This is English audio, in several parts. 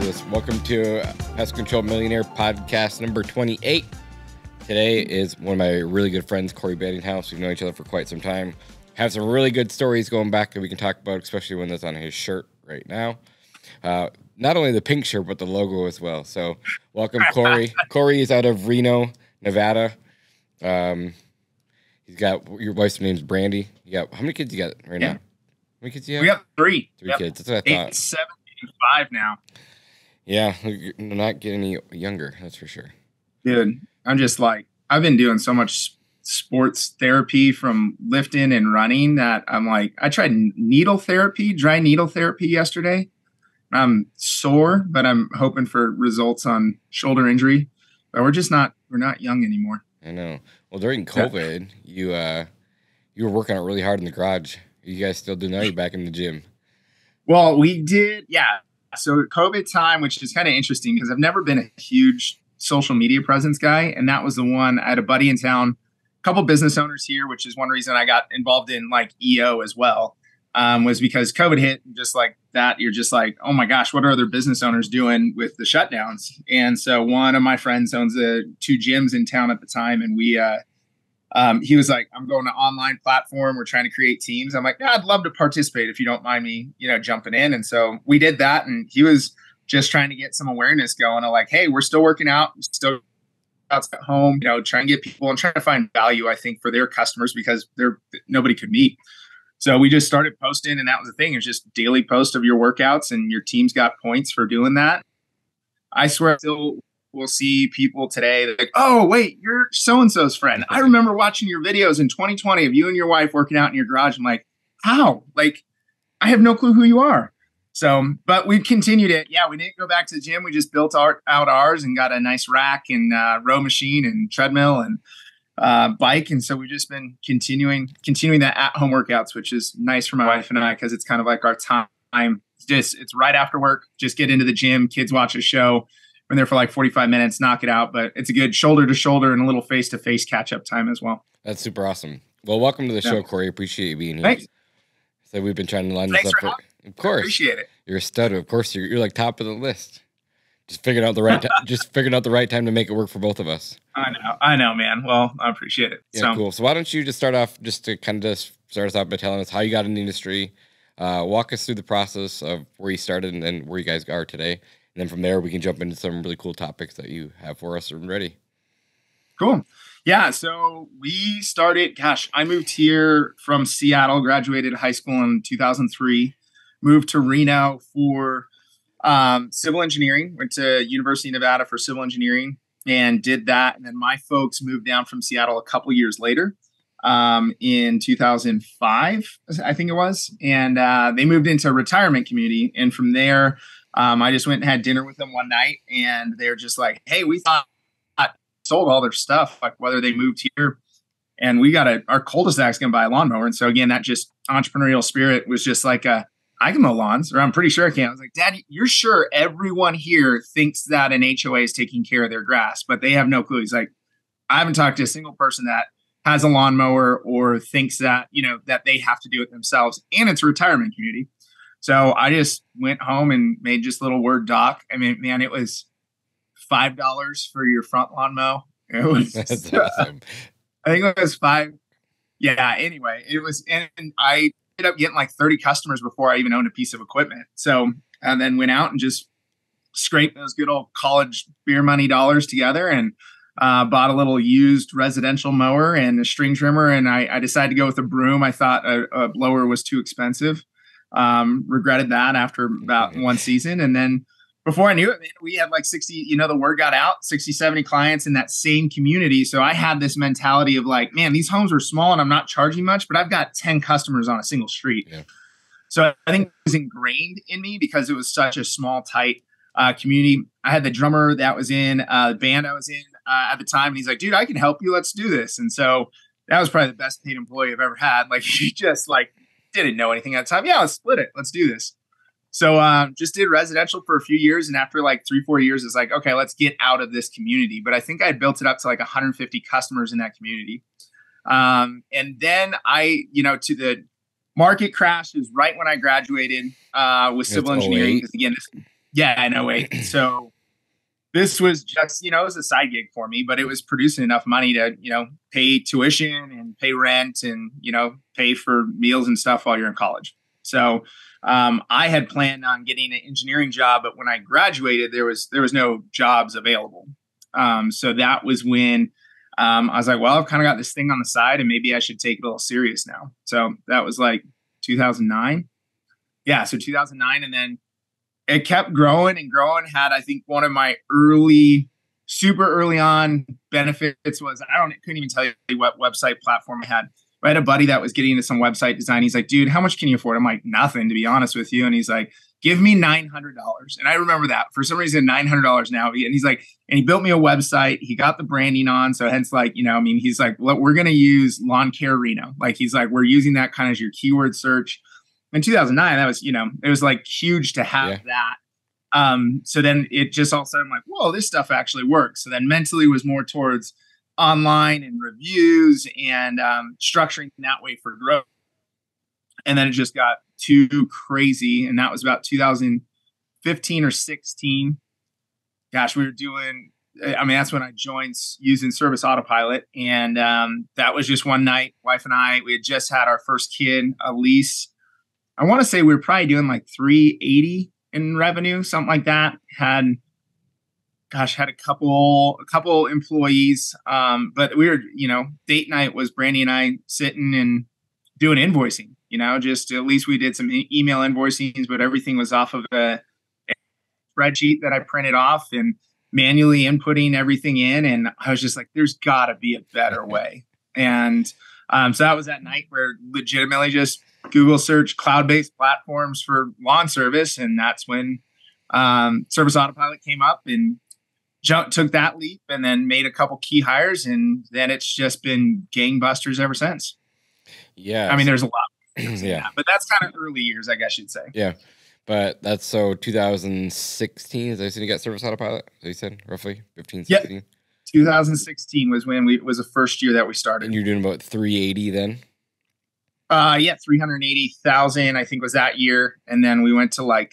this. Welcome to Pest Control Millionaire Podcast number 28. Today is one of my really good friends, Cory Bettinghouse. We've known each other for quite some time. Have some really good stories going back that we can talk about, especially one that's on his shirt right now. Not only the pink shirt, but the logo as well. So welcome, Cory. Cory is out of Reno, Nevada. He's got, your wife's name's Brandy. You got, how many kids you got right now? How many kids you have? We got three. Three kids. That's what I thought. 8, 7, 5 now. Yeah, you're not getting any younger, that's for sure. Dude, I'm just like, I've been doing so much sports therapy from lifting and running that I'm like, I tried dry needle therapy yesterday. I'm sore, but I'm hoping for results on shoulder injury. But we're not young anymore. I know. Well, during COVID, you were working out really hard in the garage. Are you guys still doing that? You're back in the gym? Well, we did, yeah. So COVID time, which is kind of interesting because I've never been a huge social media presence guy. And that was the one. I had a buddy in town, a couple business owners here, which is one reason I got involved in like EO as well, was because COVID hit just like that. You're just like, oh my gosh, what are other business owners doing with the shutdowns? And so one of my friends owns 2 gyms in town at the time. And he was like, I'm going to online platform. We're trying to create teams. I'm like, yeah, I'd love to participate if you don't mind me, jumping in. And so we did that. And he was just trying to get some awareness going of like, hey, we're still working out, still at home, trying to get people and trying to find value, I think, for their customers because nobody could meet. So we just started posting, and that was the thing. It's just daily post of your workouts, and your team's got points for doing that. I swear, still we'll see people today that like, oh, wait, you're so-and-so's friend. I remember watching your videos in 2020 of you and your wife working out in your garage. I'm like, how? Like, I have no clue who you are. So, but we continued it. Yeah, we didn't go back to the gym. We just built out ours and got a nice rack and row machine and treadmill and bike. And so we've just been continuing that at-home workouts, which is nice for my wife and I because it's kind of like our time. It's right after work. Just get into the gym. Kids watch a show. We're there for like 45 minutes, knock it out. But it's a good shoulder to shoulder and a little face-to-face catch-up time as well. That's super awesome. Well, welcome to the show, Cory. Appreciate you being here. Thanks. So we've been trying to line this up. Of course. Appreciate it. You're a stud. Of course, you're like top of the list. Just figuring out the right time to make it work for both of us. I know, man. Well, I appreciate it. Yeah, cool. So why don't you just start off start us off by telling us how you got in the industry, walk us through the process of where you started and then where you guys are today. And then from there, we can jump into some really cool topics that you have for us and ready. Cool. Yeah. So we started, I moved here from Seattle, graduated high school in 2003, moved to Reno for civil engineering, went to University of Nevada for civil engineering and did that. And then my folks moved down from Seattle a couple years later in 2005, I think it was. And they moved into a retirement community. And from there, I just went and had dinner with them one night and they're just like, hey, we thought sold all their stuff, like whether they moved here and we got our cul-de-sac's going to buy a lawnmower. And so again, that just entrepreneurial spirit was just like, I can mow lawns, or I'm pretty sure I can. I was like, Daddy, you're sure everyone here thinks that an HOA is taking care of their grass, but they have no clue. He's like, I haven't talked to a single person that has a lawnmower or thinks that, that they have to do it themselves. And it's a retirement community. So I just went home and made just a little Word doc. I mean, man, it was $5 for your front lawn mow. It was That's awesome. I think it was $5. Yeah. Anyway, it was, and I ended up getting like 30 customers before I even owned a piece of equipment. So, and then went out and just scraped those good old college beer money dollars together and bought a little used residential mower and a string trimmer. And I decided to go with a broom. I thought a blower was too expensive. Regretted that after about one season. And then before I knew it, man, we had like 60, the word got out, 60, 70 clients in that same community. So I had this mentality of like, man, these homes are small and I'm not charging much, but I've got 10 customers on a single street. Yeah. So I think it was ingrained in me because it was such a small, tight community. I had the drummer that was in the band I was in at the time. And he's like, dude, I can help you. Let's do this. And so that was probably the best paid employee I've ever had. Like he just like didn't know anything at the time. Yeah, let's split it. Let's do this. So just did residential for a few years. And after like 3-4 years, it's like, okay, let's get out of this community. But I think I built it up to like 150 customers in that community. And then to the market crash is right when I graduated with civil engineering. Because again, Yeah, I know. Wait. So this was just, it was a side gig for me, but it was producing enough money to, pay tuition and pay rent and, pay for meals and stuff while you're in college. So I had planned on getting an engineering job, but when I graduated, there was no jobs available. So that was when I was like, well, I've kind of got this thing on the side and maybe I should take it a little serious now. So that was like 2009. Yeah. So 2009. And then it kept growing and growing. Had, I think, one of my super early on benefits was, couldn't even tell you what website platform I had. I had a buddy that was getting into some website design. He's like, dude, how much can you afford? I'm like, nothing, to be honest with you. And he's like, give me $900. And I remember that for some reason, $900 now. And he's like, and he built me a website. He got the branding on. So hence he's like, look, we're going to use lawn care Reno. Like, he's like, we're using that kind of as your keyword search. In 2009, that was, it was like huge to have that. So then it just all of a sudden, I'm like, whoa, this stuff actually works. So then mentally was more towards online and reviews and structuring that way for growth. And then it just got too crazy. And that was about 2015 or 16. Gosh, we were doing, that's when I joined using Service Autopilot. And that was just one night, wife and I, we had just had our first kid, Elise. I want to say we were probably doing like 380 in revenue, something like that. Had a couple employees. But we were, date night was Brandy and I sitting and doing invoicing, just at least we did some email invoicing, but everything was off of a spreadsheet that I printed off and manually inputting everything in. And I was just like, there's gotta be a better way. And so that was that night where legitimately just Google search cloud-based platforms for lawn service. And that's when Service Autopilot came up and took that leap and then made a couple key hires. And then it's just been gangbusters ever since. Yeah. There's a lot. Yeah. But that's kind of early years, I guess you'd say. Yeah. But that's so 2016 is when you got Service Autopilot? So you said roughly 15, 16? Yep. 2016 was when was the first year that we started. And you're doing about 380 then? 380,000, I think was that year. And then we went to I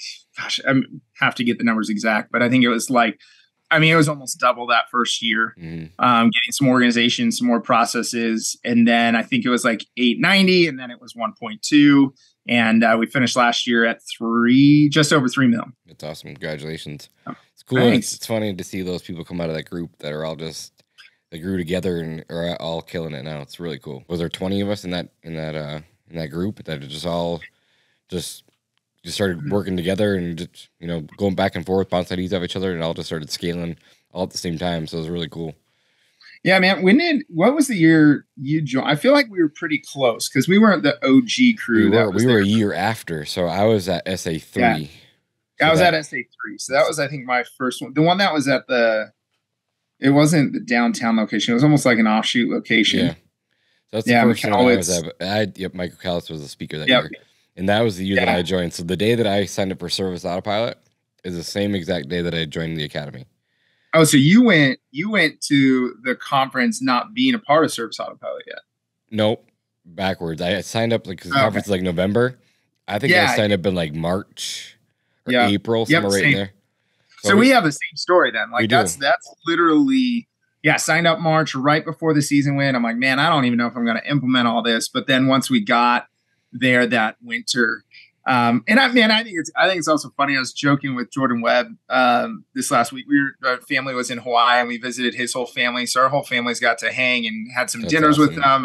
have to get the numbers exact, but I think it was it was almost double that first year, getting some organization, some more processes. And then I think it was like 890 and then it was 1.2. And we finished last year at just over 3 million. That's awesome. Congratulations. Oh, it's cool. It's funny to see those people come out of that group that are all they grew together and are all killing it now. It's really cool. Was there 20 of us in that group that just all started working together and just, going back and forth, bouncing ideas off each other, and all just started scaling all at the same time. So it was really cool. Yeah, man. What was the year you joined? I feel like we were pretty close because we weren't the OG crew. We were a year after. So I was at SA3. Yeah. I was at SA3. So that was, I think, my first one. The one that was it wasn't the downtown location. It was almost like an offshoot location. Yeah. So that's the first one I was at. Michael Callis was the speaker that year. And that was the year that I joined. So the day that I signed up for Service Autopilot is the same exact day that I joined the academy. Oh, so you went to the conference not being a part of Service Autopilot yet? Nope. Backwards. I signed up because the conference is November. I think I signed up in March or April, somewhere right in there. So we have the same story then. That's literally signed up March right before the season went. I'm like, man, I don't even know if I'm going to implement all this. But then once we got there that winter, I think it's also funny. I was joking with Jordan Webb this last week. Our family was in Hawaii and we visited his whole family. So our whole family's got to hang and had some dinners with them.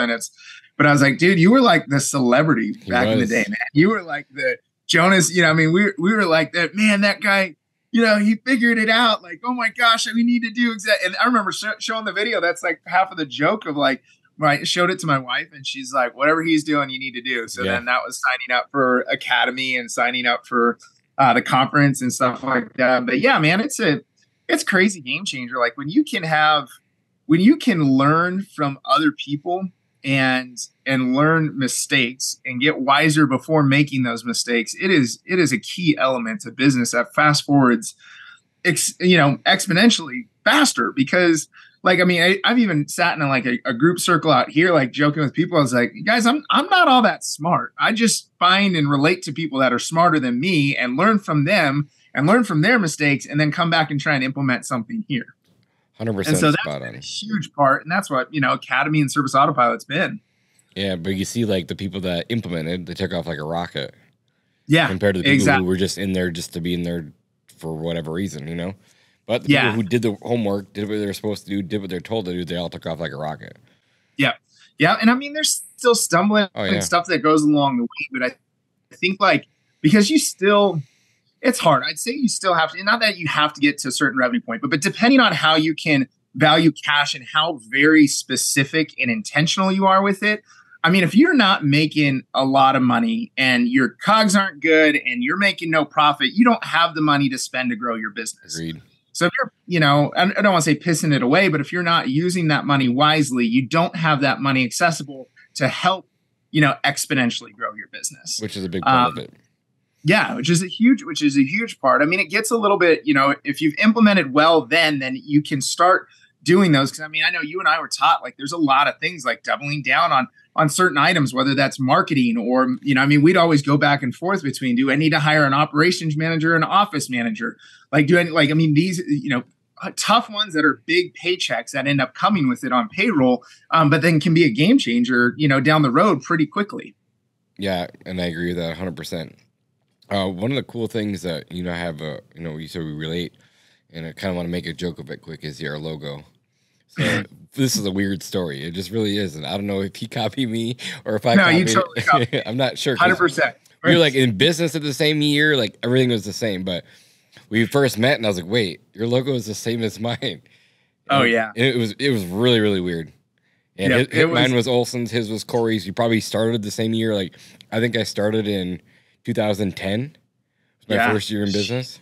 But I was like, dude, you were like the celebrity back in the day, man. You were like the Jonas. We were like that, man. That guy. He figured it out. Like, oh my gosh, we need to do exactly. And I remember showing the video. That's like half of the joke of I showed it to my wife and she's like, whatever he's doing, you need to do. So then that was signing up for Academy and signing up for the conference and stuff like that. But yeah, man, it's crazy game changer. Like when you can learn from other people and learn mistakes and get wiser before making those mistakes, it is a key element to business that fast forwards, exponentially faster. Because I've even sat in a group circle out here, joking with people. I was like, guys, I'm not all that smart. I just find and relate to people that are smarter than me and learn from them. and learn from their mistakes and then come back and try and implement something here. 100% And so spot that's on. a huge part. And that's what, Academy and Service Autopilot's been. Yeah, but you see, like, the people that implemented, they took off like a rocket. Yeah, compared to the people who were just in there just to be in there for whatever reason, But the people who did the homework, did what they were supposed to do, did what they're told to do, they all took off like a rocket. Yeah. Yeah. And I mean, there's still stumbling and stuff that goes along the way. But I think, like, because it's hard. I'd say you still have to, not that you have to get to a certain revenue point, but depending on how you can value cash and how very specific and intentional you are with it. I mean, if you're not making a lot of money and your COGS aren't good and you're making no profit, you don't have the money to spend to grow your business. Agreed. So if you're, I don't want to say pissing it away, but if you're not using that money wisely, you don't have that money accessible to help, exponentially grow your business. Which is a big part of it. Yeah, which is a huge part. I mean, it gets a little bit, if you've implemented well, then you can start doing those. Because I mean, I know you and I were taught, like, there's a lot of things like doubling down on certain items, whether that's marketing or, we'd always go back and forth between, do I need to hire an operations manager, an office manager? Like, these, tough ones that are big paychecks that end up coming with it on payroll, but then can be a game changer, down the road pretty quickly. Yeah. And I agree with that 100%. One of the cool things that, I have, we relate, and I kind of want to make a joke of it quick, is your logo. So this is a weird story. It just really is. And I don't know if you copy me or if I copy you totally copy. I'm not sure. 100%. We were like in business at the same year, like everything was the same. But we first met and I was like, wait, your logo is the same as mine. And it was really, really weird. And mine was Olson's, his was Cory's. You probably started the same year. Like, I think I started in 2010. It was my first year in business.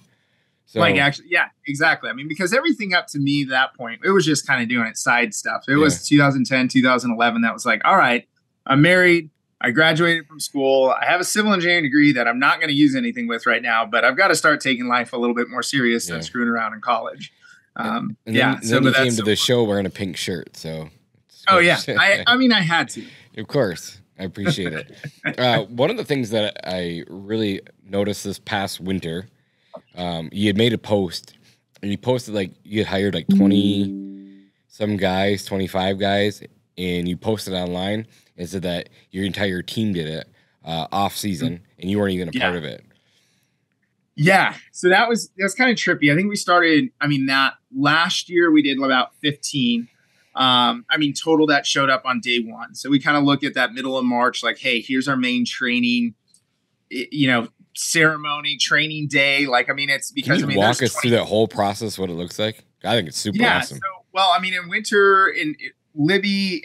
So, actually, yeah, exactly. I mean, because everything up to me at that point, it was just kind of doing it side stuff. It was 2010, 2011. That was like, all right, I'm married. I graduated from school. I have a civil engineering degree that I'm not going to use anything with right now, but I've got to start taking life a little bit more serious than screwing around in college. Then you came to the show wearing a pink shirt. So, I had to. Of course. I appreciate it. One of the things that I really noticed this past winter, you had made a post and you posted like you had hired like 20 some guys, 25 guys, and you posted online and said that your entire team did it off season and you weren't even a part of it. Yeah. So that was kind of trippy. I think we started, that last year we did about 15. Total that showed up on day one. So we kind of look at that middle of March, like, hey, here's our main training, ceremony, training day. Like, it's because, Can you walk us through that whole process, what it looks like? I think it's super awesome. So, in winter, Libby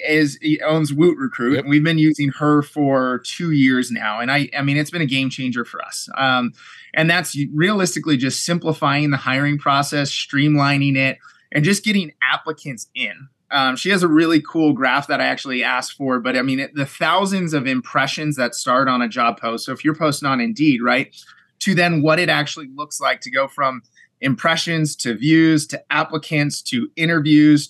owns Woot Recruit, and we've been using her for 2 years now. And it's been a game changer for us. And that's realistically just simplifying the hiring process, streamlining it, and just getting applicants in. She has a really cool graph that I actually asked for, but the thousands of impressions that start on a job post. So if you're posting on Indeed, right, to then what it actually looks like to go from impressions to views to applicants to interviews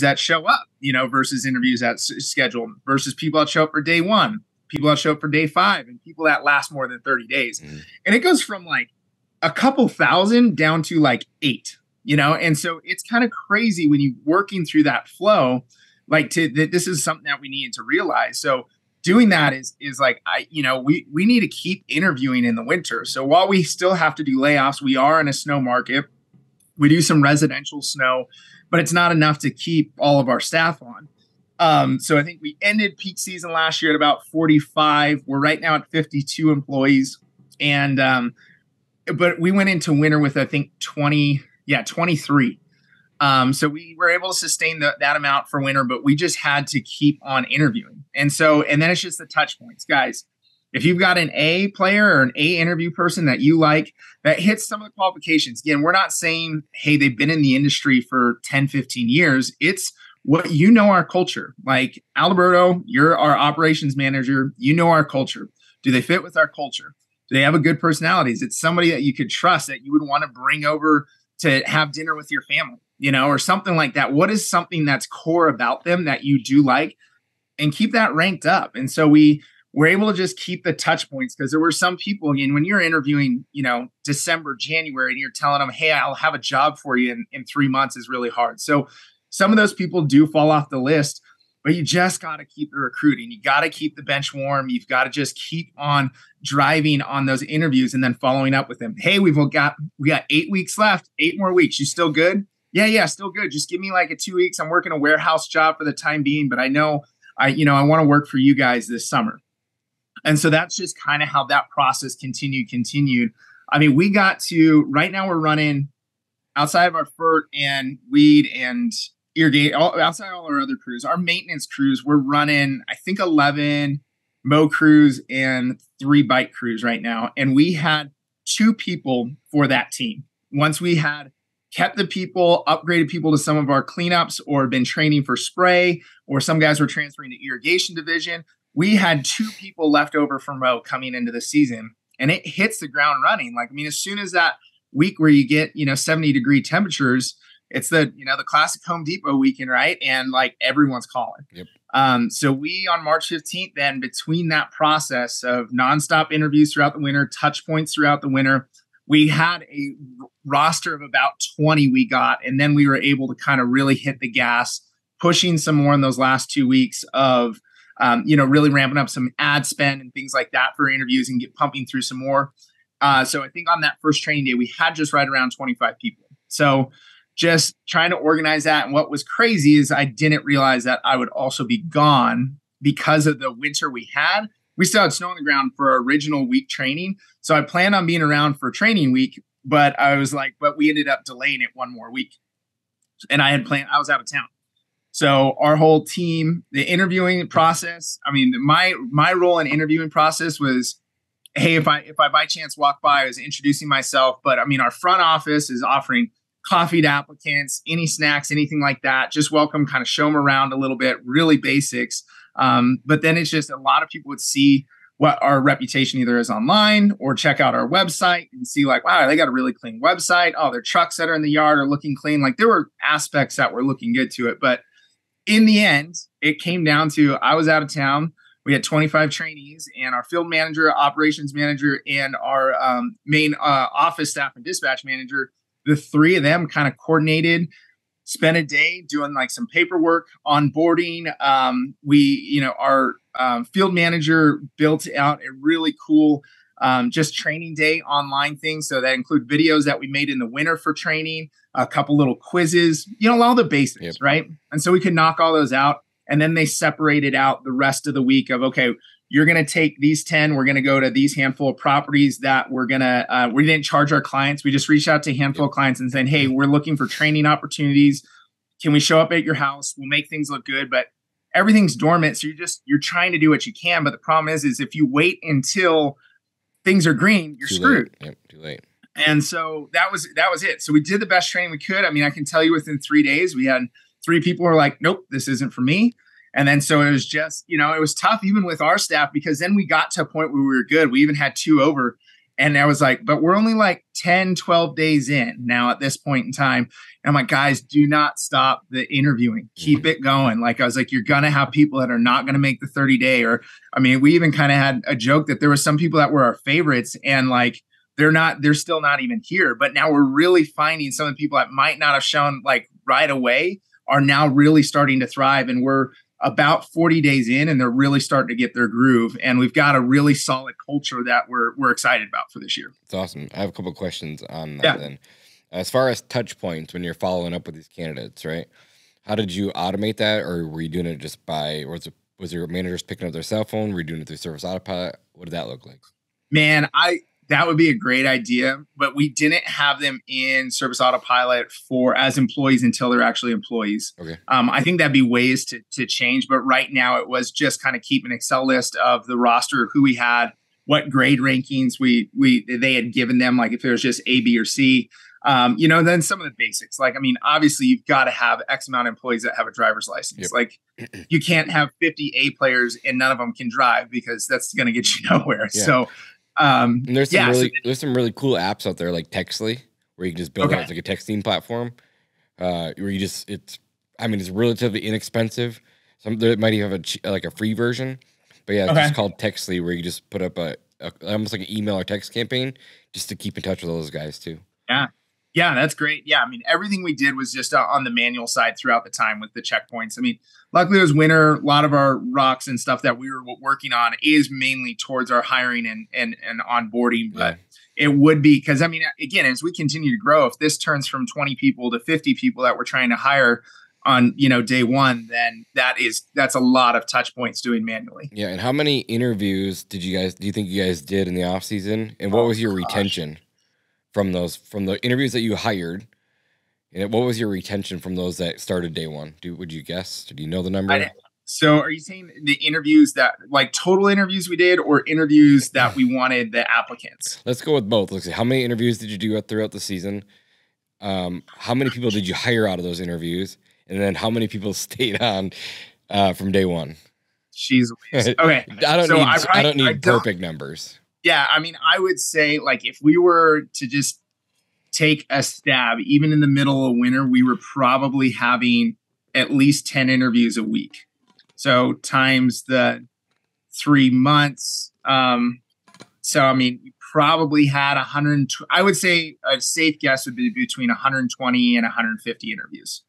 that show up, versus interviews that scheduled versus people that show up for day one, people that show up for day 5, and people that last more than 30 days. And it goes from like a couple thousand down to like 8. And so it's kind of crazy when you're working through that flow, like that this is something that we needed to realize. So doing that is like, we need to keep interviewing in the winter. So while we still have to do layoffs, we are in a snow market. We do some residential snow, but it's not enough to keep all of our staff on. So I think we ended peak season last year at about 45. We're right now at 52 employees. And, but we went into winter with, I think, 23. So we were able to sustain that amount for winter, but we just had to keep on interviewing. And then it's just the touch points, guys. If you've got an A player or an A interview person that you like, that hits some of the qualifications. Again, we're not saying, hey, they've been in the industry for 10, 15 years. It's what, our culture. Like, Alberto, you're our operations manager. Our culture. Do they fit with our culture? Do they have a good personality? Is it somebody that you could trust that you would want to bring over to have dinner with your family, or something like that? What is something that's core about them that you do like, and keep that ranked up? And so we we're able to just keep the touch points, because there were some people, again, when you're interviewing, December, January, and you're telling them, hey, I'll have a job for you in 3 months, is really hard. So some of those people do fall off the list, but you just got to keep the recruiting. You got to keep the bench warm. You've got to just keep on driving on those interviews and then following up with them. Hey, we got 8 weeks left, 8 more weeks. You still good? Yeah, still good. Just give me like a 2 weeks. I'm working a warehouse job for the time being, but I know I want to work for you guys this summer. And so that's just kind of how that process continued. I mean, we got to, right now we're running outside of our FERT and weed and irrigate, outside all our other crews, our maintenance crews, we're running, I think 11 mow crews and 3 bike crews right now. And we had 2 people for that team. Once we had kept the people, upgraded people to some of our cleanups, or been training for spray, or some guys were transferring to irrigation division, we had 2 people left over for mow coming into the season, and it hits the ground running. Like, I mean, as soon as that week where you get, 70-degree temperatures, it's the classic Home Depot weekend, right? And like everyone's calling. Yep. So we, on March 15th, then, between that process of nonstop interviews throughout the winter, touch points throughout the winter, we had a roster of about 20 we got, and then we were able to kind of really hit the gas, pushing some more in those last 2 weeks of, really ramping up some ad spend and things like that for interviews and pumping through some more. So I think on that first training day, we had just right around 25 people. So just trying to organize that. And what was crazy is I didn't realize that I would also be gone because of the winter we had. We still had snow on the ground for our original week training. So I planned on being around for training week, but we ended up delaying it 1 more week. And I was out of town. So our whole team, the interviewing process, I mean, my role in interviewing process was, hey, if I by chance walk by, I was introducing myself. But I mean, our front office is offering coffee to applicants, any snacks, anything like that. Just welcome, kind of show them around a little bit, really basics. But then it's just a lot of people would see what our reputation either is online, or check out our website and see like, wow, they got a really clean website. Oh, their trucks that are in the yard are looking clean. Like, there were aspects that were looking good to it. But in the end, it came down to, I was out of town. We had 25 trainees, and our field manager, operations manager, and our main office staff and dispatch manager, the 3 of them kind of coordinated, spent a day doing like some paperwork, onboarding. Our field manager built out a really cool just training day online thing. So that include videos that we made in the winter for training, a couple little quizzes, all the basics, yep. Right? And so we could knock all those out. And then they separated out the rest of the week of, okay, you're going to take these 10. We're going to go to these handful of properties that we're going to, we didn't charge our clients. We just reached out to a handful of clients and said, hey, we're looking for training opportunities. Can we show up at your house? We'll make things look good, but everything's dormant. So you're trying to do what you can. But the problem is if you wait until things are green, you're screwed. Yep, too late. And so that was it. So we did the best training we could. I mean, I can tell you within 3 days, we had 3 people who were like, nope, this isn't for me. And then so it was just, it was tough even with our staff, because then we got to a point where we were good. We even had 2 over. And I was like, but we're only like 10, 12 days in now at this point in time. And I'm like, guys, do not stop the interviewing. Keep it going. Like, I was like, you're going to have people that are not going to make the 30-day. Or, I mean, we even kind of had a joke that there were some people that were our favorites, and like, they're still not even here. But now we're really finding some of the people that might not have shown like right away are now really starting to thrive. And we're about 40 days in, and they're really starting to get their groove. And we've got a really solid culture that we're excited about for this year. It's awesome. I have a couple of questions on that then. As far as touch points, when you're following up with these candidates, right? How did you automate that? Or were you doing it just was your managers picking up their cell phone? Were you doing it through service autopilot? What did that look like? Man, that would be a great idea, but we didn't have them in service autopilot as employees until they're actually employees. Okay. I think that'd be ways to change, but right now it was just kind of keep an Excel list of the roster of who we had, what grade rankings they had given them, like if there was just A, B, or C. Then some of the basics. Like, I mean, obviously you've got to have X amount of employees that have a driver's license. Yep. Like, you can't have 50 A players and none of them can drive, because that's going to get you nowhere. Yeah. So. And there's some really cool apps out there like Textly, where you can just build out like a texting platform. Where it's relatively inexpensive. There might even have a free version, But yeah, it's Okay. just called Textly, where you just put up a almost like an email or text campaign just to keep in touch with those guys too. Yeah. Yeah, that's great. Yeah, I mean, everything we did was just on the manual side throughout the time with the checkpoints. I mean, luckily it was winter. A lot of our rocks and stuff that we were working on is mainly towards our hiring and onboarding. But it would be because, I mean, again, as we continue to grow, if this turns from 20 people to 50 people that we're trying to hire on, day one, then that's a lot of touch points doing manually. Yeah. And how many interviews do you think you guys did in the off season? And what was your retention from the interviews that you hired? And what was your retention from those that started day one? Would you guess? Do you know the number? So are you saying the interviews that like total interviews we did, or interviews that we wanted the applicants? Let's go with both. Let's see. How many interviews did you do throughout the season? How many people did you hire out of those interviews? And then how many people stayed on from day one? Jeez Louise. Okay. I don't need perfect numbers. Yeah. I mean, I would say like if we were to just take a stab, even in the middle of winter, we were probably having at least 10 interviews a week. So times the 3 months. So, I mean, we probably had 100. I would say a safe guess would be between 120 and 150 interviews.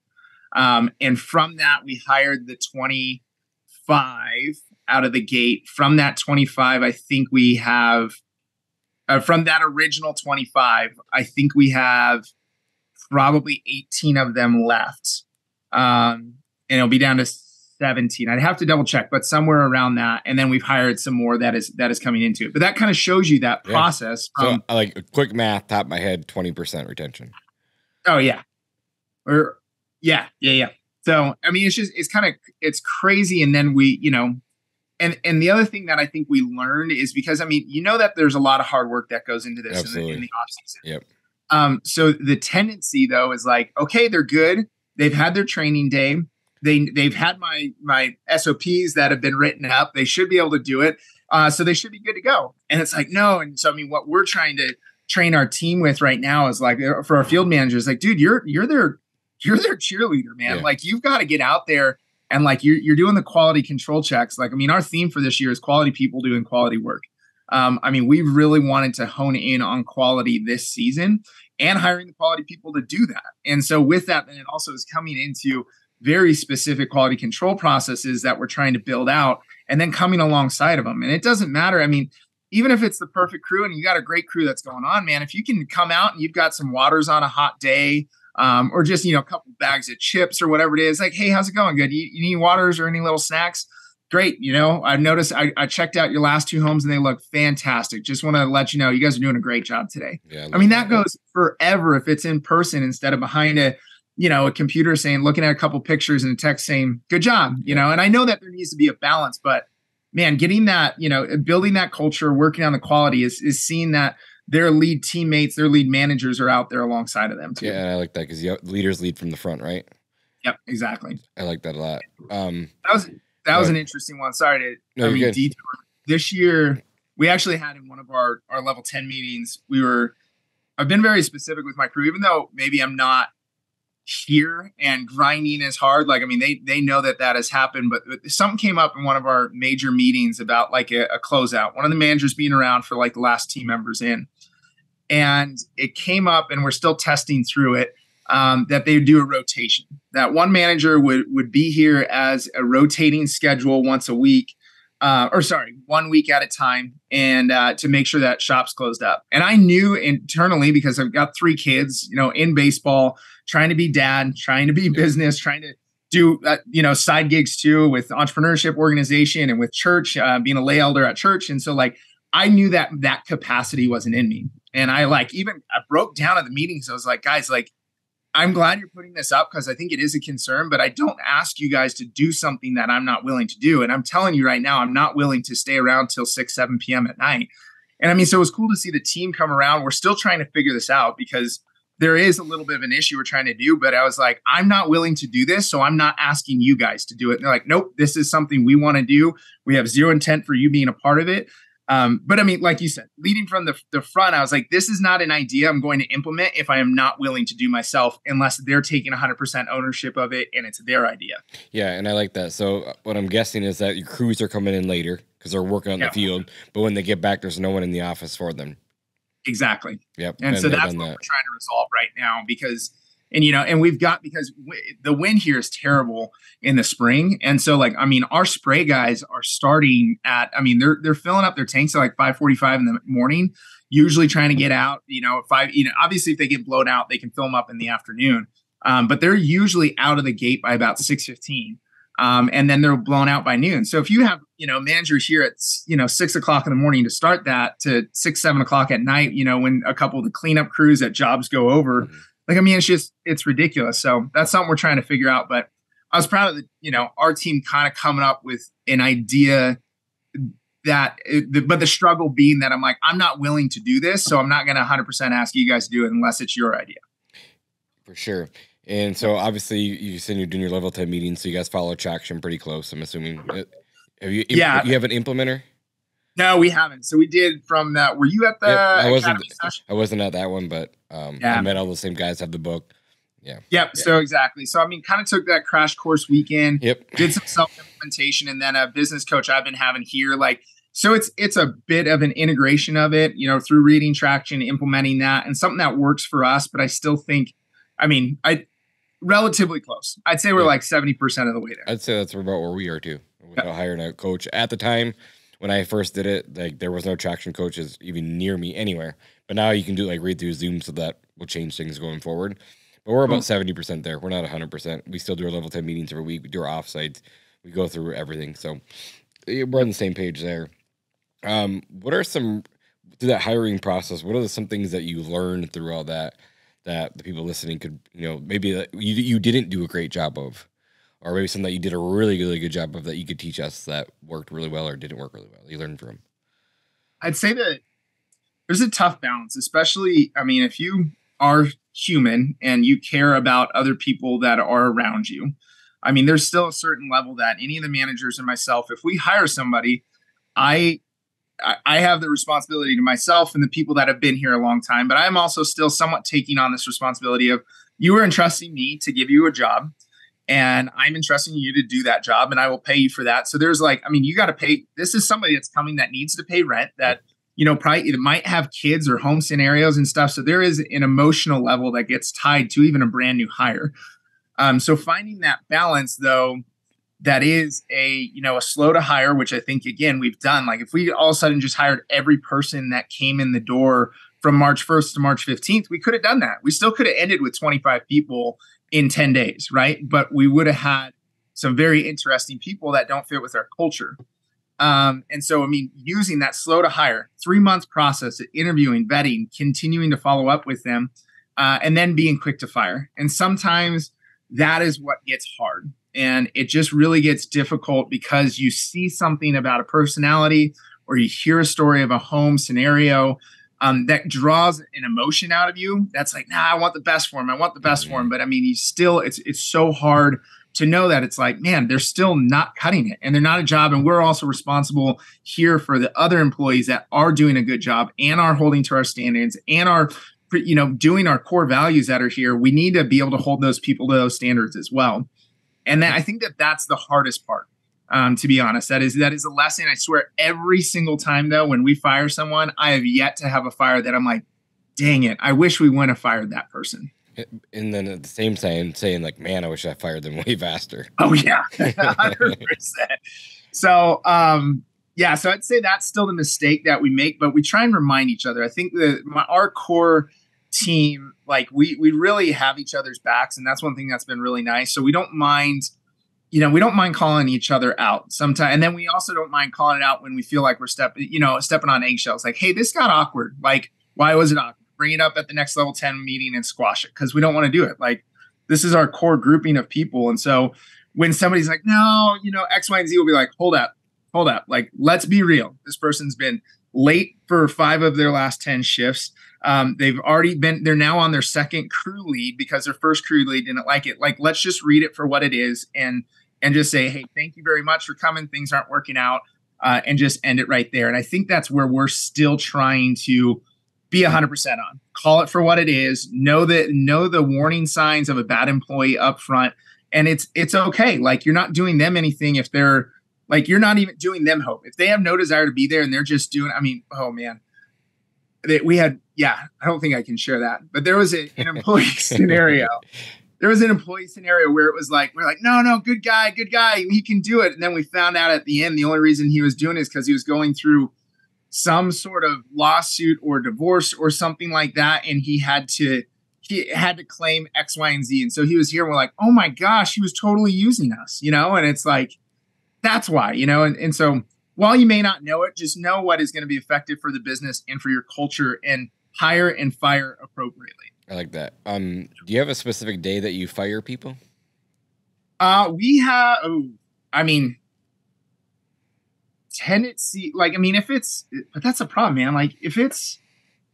And from that, we hired the 25 out of the gate. From that 25, I think we have, from that original 25, I think we have probably 18 of them left. And it'll be down to 17. I'd have to double check, but somewhere around that. And then we've hired some more that is coming into it. But that kind of shows you that process. So like a quick math, top of my head, 20% retention. Oh yeah. Yeah. So, I mean, it's crazy. And then we, and the other thing that I think we learned is because, I mean, that there's a lot of hard work that goes into this in the off season. Yep. So the tendency though is like, okay, they're good. They've had their training day. They've had my SOPs that have been written up. They should be able to do it. So they should be good to go. And it's like, no. And so, I mean, what we're trying to train our team with right now is like, for our field managers, like, dude, you're their cheerleader, man. Yeah. Like you've got to get out there and like, you're doing the quality control checks. Like, I mean, our theme for this year is quality people doing quality work. I mean, we really wanted to hone in on quality this season and hiring the quality people to do that. And so with that, then it also is coming into very specific quality control processes that we're trying to build out and then coming alongside of them. And it doesn't matter. I mean, even if it's the perfect crew and you got a great crew that's going on, man, if you can come out and you've got some waters on a hot day, or just, a couple bags of chips or whatever it is, like, hey, how's it going? Good. You need waters or any little snacks? Great. I've noticed I checked out your last 2 homes and they look fantastic. Just want to let you know, you guys are doing a great job today. Yeah, I mean, that goes forever if it's in person instead of behind a computer looking at a couple pictures and a text saying, good job, and I know that there needs to be a balance, but man, getting that, building that culture, working on the quality is seeing that their lead teammates, their lead managers are out there alongside of them too. Yeah, I like that because leaders lead from the front, right? Yep, exactly. I like that a lot. That was an interesting one. Sorry to detour. This year, we actually had in one of our level 10 meetings, I've been very specific with my crew, even though maybe I'm not here and grinding as hard. Like, I mean, they know that has happened, but something came up in one of our major meetings about like a closeout, one of the managers being around for like the last team members in. And it came up, and we're still testing through it, that they would do a rotation, that one manager would be here as a rotating schedule once a week, 1 week at a time, and to make sure that shop's closed up. And I knew internally, because I've got 3 kids, in baseball, trying to be dad, trying to be business, trying to do, side gigs too with entrepreneurship organization and with church, being a lay elder at church. And so like, I knew that capacity wasn't in me. And I broke down at the meeting. So I was like, guys, like, I'm glad you're putting this up because I think it is a concern, but I don't ask you guys to do something that I'm not willing to do. And I'm telling you right now, I'm not willing to stay around till 6, 7 p.m. at night. And I mean, so it was cool to see the team come around. We're still trying to figure this out because there is a little bit of an issue we're trying to do, but I was like, I'm not willing to do this. So I'm not asking you guys to do it. And they're like, nope, this is something we want to do. We have zero intent for you being a part of it. But I mean, like you said, leading from the front, I was like, this is not an idea I'm going to implement if I am not willing to do myself, unless they're taking 100% ownership of it and it's their idea. Yeah, and I like that. So what I'm guessing is that your crews are coming in later because they're working on the field, but when they get back, there's no one in the office for them. Exactly. Yep. And so that's what we're trying to resolve right now because the wind here is terrible in the spring. And so our spray guys are starting at, they're filling up their tanks at like 5:45 in the morning, usually trying to get out, at 5, obviously if they get blown out, they can fill them up in the afternoon. But they're usually out of the gate by about 6:15. And then they're blown out by noon. So if you have, managers here at, 6:00 in the morning to start that to 6-7 o'clock at night, when a couple of the cleanup crews at jobs go over, it's ridiculous. So that's something we're trying to figure out. But I was proud of our team kind of coming up with an idea but the struggle being that I'm like, I'm not willing to do this. So I'm not going to 100% ask you guys to do it unless it's your idea. For sure. And so obviously you said you're doing your level 10 meetings, so you guys follow traction pretty close, I'm assuming. You have an implementer? No, we haven't. So we did from that. Were you at the I wasn't at that one, but I met all the same guys, have the book. Yeah. Yep. So exactly. So kind of took that crash course weekend. Yep. Did some self-implementation, and then a business coach I've been having here. So it's a bit of an integration of it, through reading traction, implementing that, and something that works for us. But I still think, relatively close. I'd say we're like 70% of the way there. I'd say that's about where we are too. Without hiring a coach at the time when I first did it, there was no traction coaches even near me anywhere. But now you can do read through Zoom, so that will change things going forward. But we're about 70% there. We're not 100%. We still do our level 10 meetings every week. We do our offsites. We go through everything. So we're on the same page there. What are through that hiring process, what are some things that you learned through all that the people listening could, maybe that you didn't do a great job of, or maybe something that you did a really, really good job of that you could teach us that worked really well or didn't work really well, you learned from? I'd say that there's a tough balance, especially, if you are human and you care about other people that are around you. There's still a certain level that any of the managers and myself, if we hire somebody, I have the responsibility to myself and the people that have been here a long time, but I'm also still somewhat taking on this responsibility of, you are entrusting me to give you a job, and I'm entrusting you to do that job, and I will pay you for that. So there's you got to pay. This is somebody that's coming that needs to pay rent, that, probably it might have kids or home scenarios and stuff. So there is an emotional level that gets tied to even a brand new hire. So finding that balance, though, that is a slow to hire, which I think, again, we've done. If we all of a sudden just hired every person that came in the door from March 1st to March 15th, we could have done that. We still could have ended with 25 people in 10 days, right? But we would have had some very interesting people that don't fit with our culture. And so, using that slow to hire 3-month process of interviewing, vetting, continuing to follow up with them, and then being quick to fire. And sometimes that is what gets hard. And it just really gets difficult because you see something about a personality, or you hear a story of a home scenario that draws an emotion out of you. That's like, I want the best for him. I want the best for him. But it's so hard to know that it's like, man, they're still not cutting it, and they're not a job. And we're also responsible here for the other employees that are doing a good job and are holding to our standards and are, doing our core values that are here. We need to be able to hold those people to those standards as well. And I think that's the hardest part, to be honest. That is a lesson. I swear, every single time, though, when we fire someone, I have yet to have a fire that I'm like, dang it, I wish we wouldn't have fired that person. And then at the same time saying like, man, I wish I fired them way faster. Oh, yeah, 100%. So, so I'd say that's still the mistake that we make, but we try and remind each other. I think our core team, we really have each other's backs, and that's one thing that's been really nice. So we don't mind, calling each other out sometimes. And then we also don't mind calling it out when we feel like we're stepping on eggshells. Like, hey, this got awkward. Why was it awkward? Bring it up at the next level 10 meeting and squash it, because we don't want to do it. This is our core grouping of people. And so when somebody's like, no, X, Y, and Z, will be like, hold up. Let's be real. This person's been late for 5 of their last 10 shifts. They're now on their second crew lead because their first crew lead didn't like it. Let's just read it for what it is and just say, hey, thank you very much for coming. Things aren't working out. and just end it right there. And I think that's where we're still trying to be 100% on. Call it for what it is. Know the warning signs of a bad employee up front. And it's okay. Like, you're not doing them anything if they're like, you're not even doing them hope. If they have no desire to be there and they're just doing, I mean, oh man, I don't think I can share that, but there was an employee scenario. There was an employee scenario where it was like, we're like, no, good guy. He can do it. And then we found out at the end, the only reason he was doing it is because he was going through some sort of lawsuit or divorce or something like that. And he had to claim X, Y, and Z. And so he was here. And we're like, oh my gosh, he was totally using us, and it's like, that's why, and so while you may not know it, just know what is going to be effective for the business and for your culture, and hire and fire appropriately. I like that. Do you have a specific day that you fire people? We have, tendency, but that's a problem, man. Like, if it's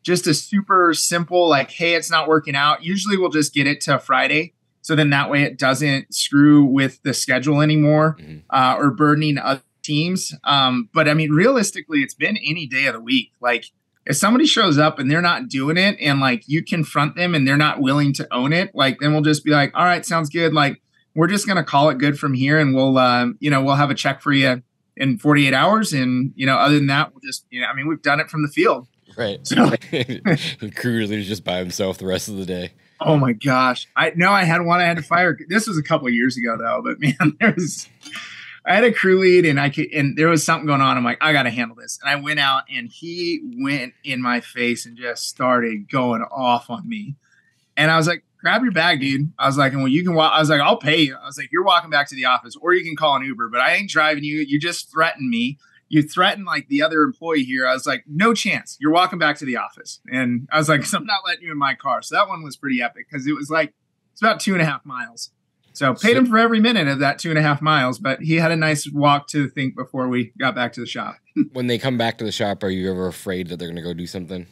just a super simple, like, hey, it's not working out, usually we'll just get it to Friday. So then that way it doesn't screw with the schedule anymore, or burdening other teams. But I mean, realistically, it's been any day of the week. Like, if somebody shows up and they're not doing it, and like you confront them and they're not willing to own it, like, then we'll just be like, all right, sounds good. Like, we're just going to call it good from here, and we'll have a check for you in 48 hours. And, other than that, we'll just, we've done it from the field. Right. So and crew leader's just by himself the rest of the day. Oh my gosh. I had one I had to fire. This was a couple of years ago though, but man, I had a crew lead and there was something going on. I'm like, I got to handle this. And I went out and he went in my face and just started going off on me. And I was like, grab your bag, dude. I was like, well, you can walk. I was like, I'll pay you. I was like, you're walking back to the office, or you can call an Uber, but I ain't driving you. You just threatened me. You threatened like the other employee here. I was like, no chance. You're walking back to the office. And I was like, so I'm not letting you in my car. So that one was pretty epic, because it's about 2.5 miles. So paid him for every minute of that 2.5 miles, but he had a nice walk to the thing before we got back to the shop. When they come back to the shop, are you ever afraid that they're going to go do something?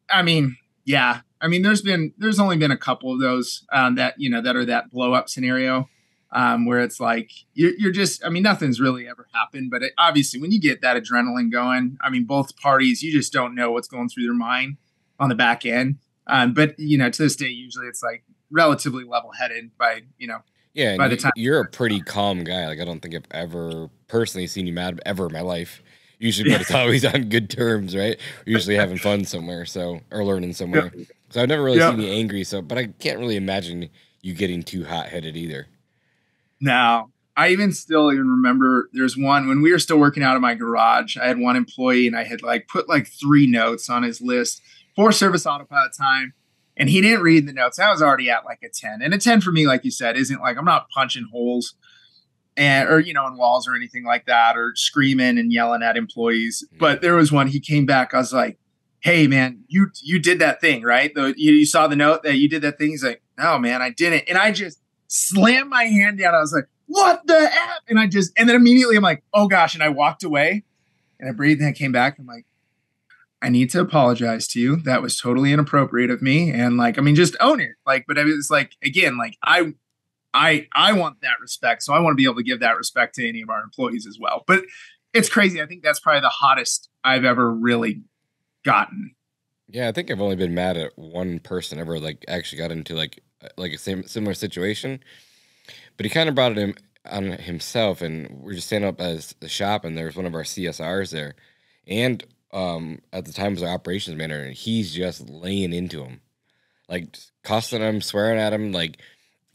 I mean, yeah. I mean, there's only been a couple of those that are that blow up scenario. Where it's like, you're just, nothing's really ever happened, but obviously when you get that adrenaline going, both parties, you just don't know what's going through their mind on the back end. But to this day, usually it's like relatively level headed by the time. You're a pretty calm guy. Like, I don't think I've ever personally seen you mad ever in my life. Usually, but it's always on good terms, right? We're usually having fun somewhere, or learning somewhere. Yeah. So I've never really seen you angry. But I can't really imagine you getting too hot headed either. No, I still remember there's one when we were still working out of my garage. I had one employee and I had put 3 notes on his list for service autopilot time. And he didn't read the notes. I was already at a 10, and a 10 for me, like you said, isn't I'm not punching holes or in walls or anything like that, or screaming and yelling at employees. But there was one, he came back. I was like, hey man, you did that thing, right? You saw the note that you did that thing. He's like, no man, I didn't. And I just slammed my hand down. I was like, what the F? And then immediately I'm like, oh gosh. And I walked away and I breathed and I came back. I'm like, I need to apologize to you. That was totally inappropriate of me. And just own it. But I was again, I want that respect. So I want to be able to give that respect to any of our employees as well. But it's crazy. I think that's probably the hottest I've ever really gotten. Yeah. I think I've only been mad at one person ever, actually got into a similar situation, but he kind of brought it on himself, and we're just standing up as the shop, and there's one of our CSRs there, and at the time was our operations manager, and he's just laying into him, cussing him, swearing at him,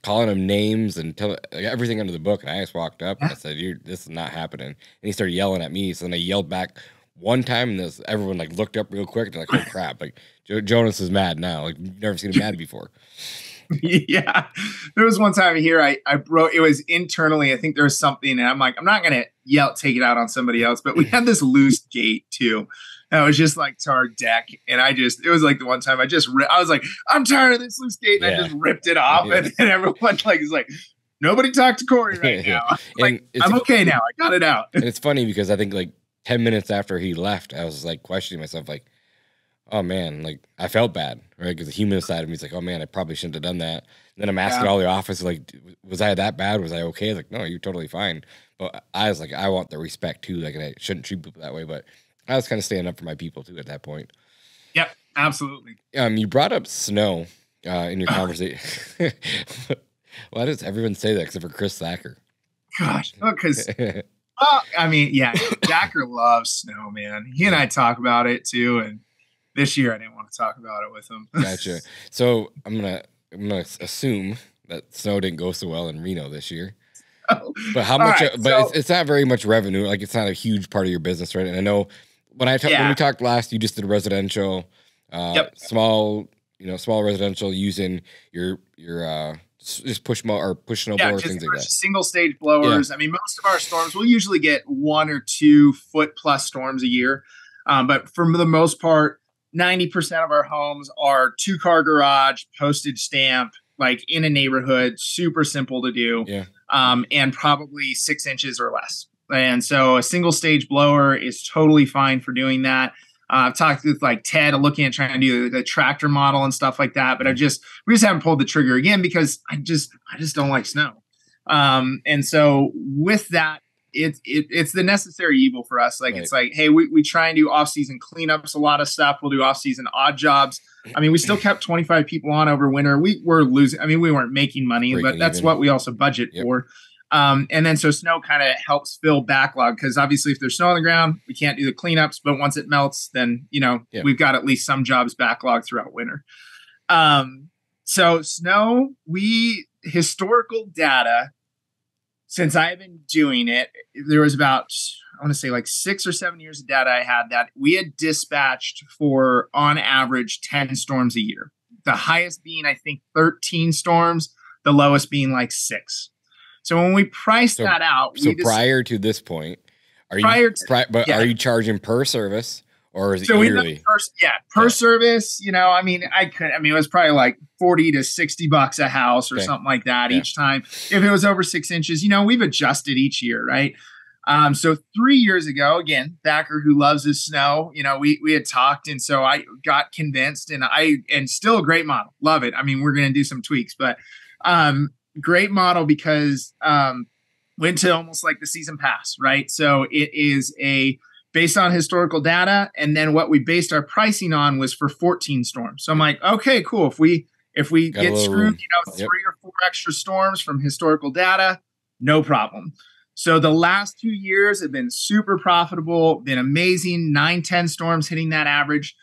calling him names and everything under the book. And I just walked up and I said, this is not happening. And he started yelling at me. So then I yelled back one time, and everyone looked up real quick. They're like, oh crap. Jonas is mad now. You've never seen him mad before. Yeah. There was one time here, I broke, it was internally, I think there was something, and I'm like, I'm not going to take it out on somebody else, but we had this loose gate too. And it was just to our deck. And it was the one time I was like, I'm tired of this loose gate. And I just ripped it off. Yeah. And everyone is like, nobody talk to Cory right now. I'm okay now. I got it out. And it's funny because I think 10 minutes after he left, I was questioning myself, oh man, like I felt bad, right? Because the human side of me is like, oh man, I probably shouldn't have done that. And then I'm asking all the office, like, was I that bad? Was I okay? Like, no, you're totally fine. But I was like, I want the respect too. Like, I shouldn't treat people that way. But I was kind of standing up for my people too at that point. Yep, absolutely. You brought up snow in your conversation. Why does everyone say that except for Chris Thacker? Gosh, because I mean, yeah, Thacker loves snow, man. He and I talk about it too, and this year I didn't want to talk about it with him. Gotcha. So I'm gonna assume that snow didn't go so well in Reno this year. But how much? Right, but it's not very much revenue. Like it's not a huge part of your business, right? And I know when we talked last, you just did residential, small residential using your just push snowblower, things like that. Single stage blowers. Yeah. I mean, most of our storms, we'll usually get 1 or 2 foot plus storms a year. But for the most part, 90% of our homes are 2-car garage, postage stamp, like in a neighborhood, super simple to do. Yeah. And probably 6 inches or less. And so a single stage blower is totally fine for doing that. I've talked with like Ted looking at trying to do the tractor model and stuff like that, but we just haven't pulled the trigger again because I just don't like snow. And so with that, it's the necessary evil for us. Like, It's like, hey, we try and do off-season cleanups, a lot of stuff. We'll do off-season odd jobs. I mean, we still kept 25 people on over winter. We were losing. I mean, we weren't making money, but that's what we also budget for. And then so snow kind of helps fill backlog because obviously if there's snow on the ground, we can't do the cleanups. But once it melts, then, we've got at least some jobs backlogged throughout winter. So snow, historical data, since I've been doing it, there was about, I want to say like 6 or 7 years of data I had that we had dispatched for on average 10 storms a year. The highest being, I think, 13 storms, the lowest being like 6. So when we priced that out, prior to this point, are you charging per service or is it yearly? Per service. It was probably like $40 to $60 a house or something like that each time. If it was over 6 inches, we've adjusted each year, right? So 3 years ago, again, Thacker, who loves his snow, we had talked, and so I got convinced, and still a great model, love it. I mean, we're going to do some tweaks, but great model because went to almost like the season pass, right? So it is based on historical data, and then what we based our pricing on was for 14 storms. So I'm like, okay, cool. If we get screwed, 3 or 4 extra storms from historical data, no problem. So the last 2 years have been super profitable, been amazing. 9-10 storms hitting that average.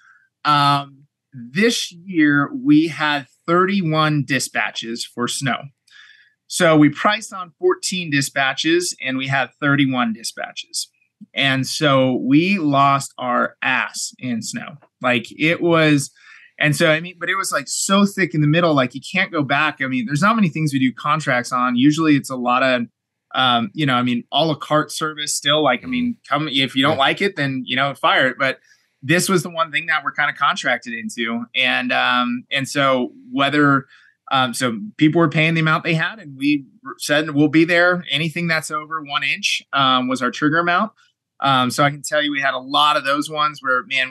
This year we had 31 dispatches for snow. So we priced on 14 dispatches and we had 31 dispatches. And so we lost our ass in snow. Like it was, and so, but it was like so thick in the middle, like you can't go back. I mean, there's not many things we do contracts on. Usually it's a lot of, a la carte service still. Like, come, if you don't like it, then, fire it. But this was the one thing that we're kind of contracted into. And so so people were paying the amount they had, and we said we'll be there. Anything that's over 1 inch was our trigger amount. So I can tell you we had a lot of those ones where, man,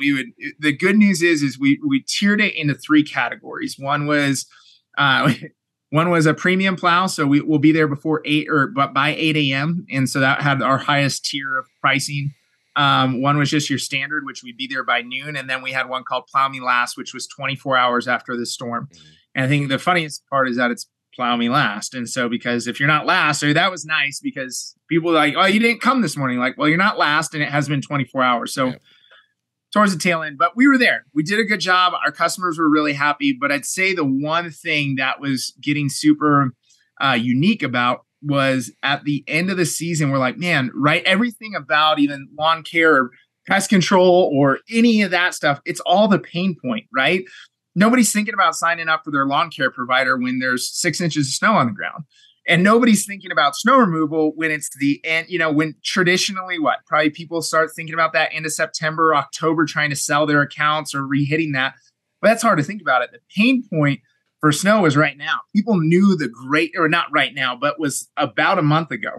the good news is we tiered it into 3 categories. One was a premium plow. So we'll be there before 8 but by 8 a.m. And so that had our highest tier of pricing. One was just your standard, which we'd be there by noon. And then we had one called Plow Me Last, which was 24 hours after the storm. And I think the funniest part is that it's Plow Me Last. And so because if you're not last, so that was nice because people were like, oh, you didn't come this morning. Like, well, you're not last and it has been 24 hours. So towards the tail end, but we were there. We did a good job. Our customers were really happy. But I'd say the one thing that was getting super unique about was at the end of the season, we're like, man, right? Everything about even lawn care or pest control or any of that stuff, it's all the pain point, right? Nobody's thinking about signing up for their lawn care provider when there's 6 inches of snow on the ground. And nobody's thinking about snow removal when it's the end, when traditionally probably people start thinking about that end of September, October, trying to sell their accounts or re-hitting that. But that's hard to think about it. The pain point for snow is right now. People knew not right now, but was about a month ago.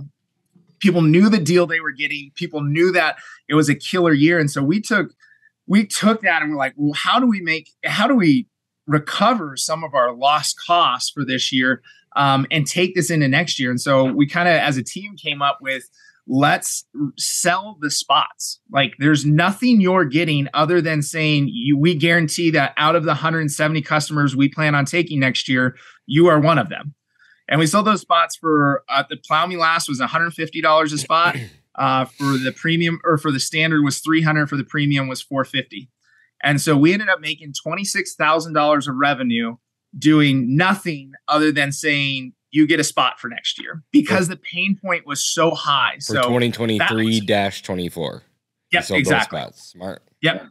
People knew the deal they were getting. People knew that it was a killer year. And so we took we took that and we're like, well, how do we recover some of our lost costs for this year, and take this into next year? And so we kind of, as a team, came up with, let's sell the spots. Like, there's nothing you're getting other than saying we guarantee that out of the 170 customers we plan on taking next year, you are one of them. And we sold those spots for the Plow Me Last was $150 a spot. For the premium, or for the standard was $300, for the premium was $450. And so we ended up making $26,000 of revenue doing nothing other than saying you get a spot for next year, because the pain point was so high. For 2023-24. Yep, exactly. Smart. Yep.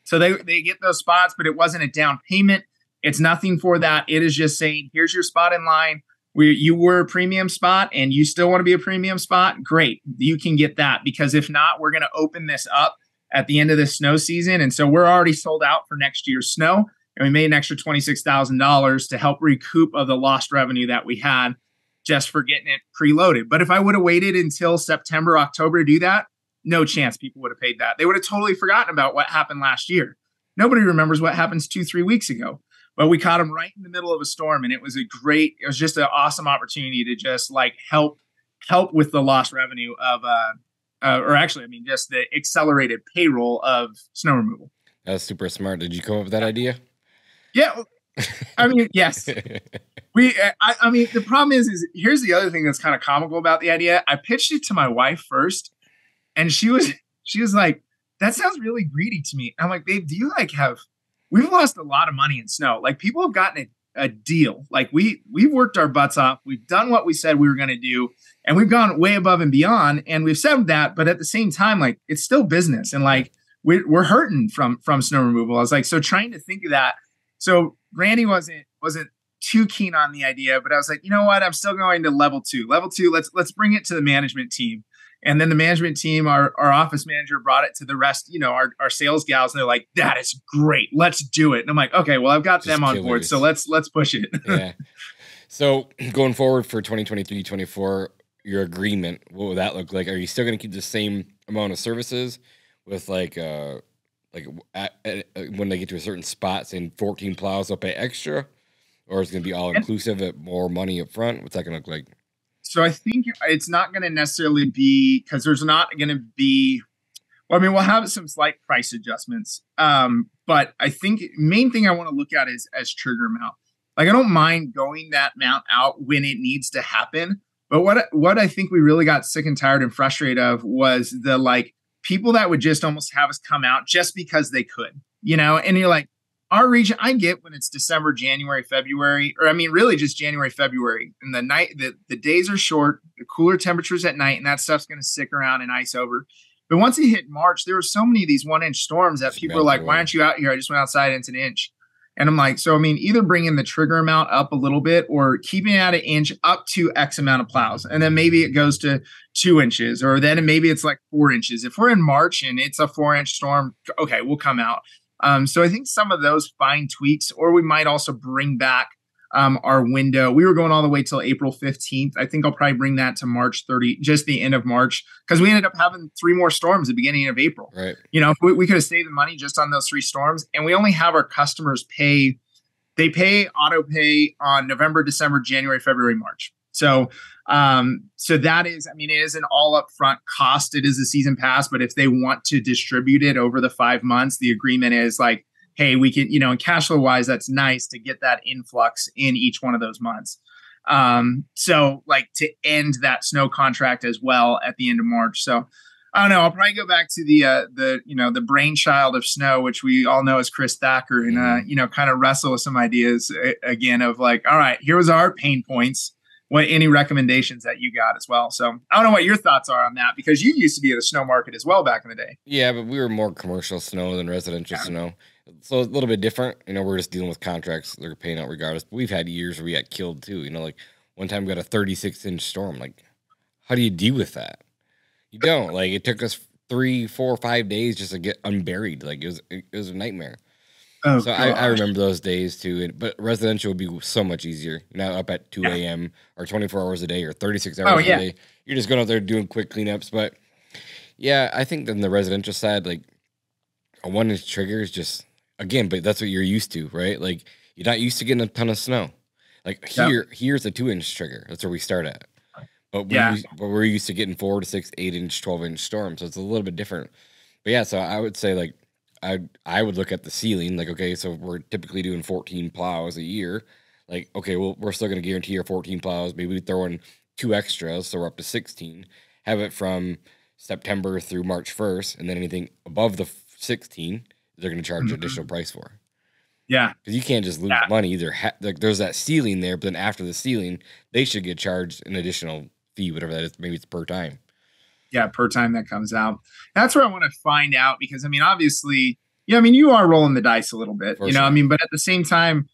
So they get those spots, but it wasn't a down payment. It's nothing for that. It is just saying, here's your spot in line. You were a premium spot and you still want to be a premium spot. Great. You can get that, because if not, we're going to open this up at the end of the snow season. And so we're already sold out for next year's snow. And we made an extra $26,000 to help recoup of the lost revenue that we had just for getting it preloaded. But if I would have waited until September, October to do that, no chance people would have paid that. They would have totally forgotten about what happened last year. Nobody remembers what happened 2-3 weeks ago. But we caught them right in the middle of a storm, and it was just an awesome opportunity to just like help with the lost revenue of, just the accelerated payroll of snow removal. That's super smart. Did you come up with that idea? Yeah. I mean, yes. The problem is here's the other thing that's kind of comical about the idea. I pitched it to my wife first, and she was like, that sounds really greedy to me. I'm like, babe, do you we've lost a lot of money in snow. Like, people have gotten a deal. Like, we've worked our butts off. We've done what we said we were going to do, and we've gone way above and beyond. And we've said that, but at the same time, like, it's still business. And like, we're hurting from snow removal. I was like, so trying to think of that. So Randy wasn't too keen on the idea, but I was like, you know what? I'm still going to level two. Let's bring it to the management team. And then the management team, our office manager, brought it to the rest, our sales gals, and they're like, that is great. Let's do it. And I'm like, okay, well, I've got them on board. So let's push it. Yeah. So going forward for 2023-24, your agreement, what would that look like? Are you still going to keep the same amount of services with when they get to a certain spot, saying 14 plows, they'll pay extra? Or is it going to be all inclusive at more money up front? What's that going to look like? So I think it's not going to necessarily be, because there's not going to be, we'll have some slight price adjustments. But I think main thing I want to look at is as trigger amount. Like, I don't mind going that amount out when it needs to happen. But what I think we really got sick and tired and frustrated of was the people that would just almost have us come out just because they could, and you're like, our region, I get when it's December, January, February, or really just January, February, and the days are short, the cooler temperatures at night, and that stuff's going to stick around and ice over. But once it hit March, there were so many of these 1-inch storms that people are like, why aren't you out here? I just went outside and it's an inch. And I'm like, so either bringing the trigger amount up a little bit or keeping it at an inch up to X amount of plows. And then maybe it goes to 2 inches, or then maybe it's like 4 inches. If we're in March and it's a 4-inch storm, okay, we'll come out. So I think some of those fine tweaks, or we might also bring back our window. We were going all the way till April 15th. I think I'll probably bring that to March 30, just the end of March, because we ended up having 3 more storms at the beginning of April. Right. We could have saved the money just on those 3 storms, and we only have our customers pay auto pay on November, December, January, February, March. So that is, it is an all upfront cost. It is a season pass, but if they want to distribute it over the 5 months, the agreement is like, hey, we can, and cash flow wise, that's nice to get that influx in each one of those months. So to end that snow contract as well at the end of March. So I don't know. I'll probably go back to the brainchild of snow, which we all know as Chris Thacker, and kind of wrestle with some ideas again of like, all right, here was our pain points. Any recommendations that you got as well? So I don't know what your thoughts are on that, because you used to be at a snow market as well back in the day. Yeah, but we were more commercial snow than residential snow. So a little bit different. We're just dealing with contracts. They're paying out regardless. But we've had years where we got killed too. Like one time we got a 36-inch storm. Like, how do you deal with that? You don't. It took us 3, 4, 5 days just to get unburied. It was a nightmare. Oh, so I remember those days too. But residential would be so much easier. Not up at 2 a.m. or 24 hours a day or 36 hours a day. You're just going out there doing quick cleanups. But yeah, I think on the residential side, a 1-inch trigger is just, again, but that's what you're used to, right? Like you're not used to getting a ton of snow. Like here's a 2-inch trigger. That's where we start at. But we're used to getting 4 to 6, 8-inch, 12-inch storms. So it's a little bit different. But yeah, so I would say like I would look at the ceiling, like, okay, so we're typically doing 14 plows a year. Like, okay, well, we're still going to guarantee your 14 plows. Maybe we throw in 2 extras, so we're up to 16. Have it from September through March 1st, and then anything above the 16, they're going to charge additional price for. Yeah. Because you can't just lose money either. Like, there's that ceiling there, but then after the ceiling, they should get charged an additional fee, whatever that is. Maybe it's per time. Yeah, per time that comes out. That's where I want to find out, because I mean, obviously, yeah, I mean, you are rolling the dice a little bit, you know, I mean, but at the same time,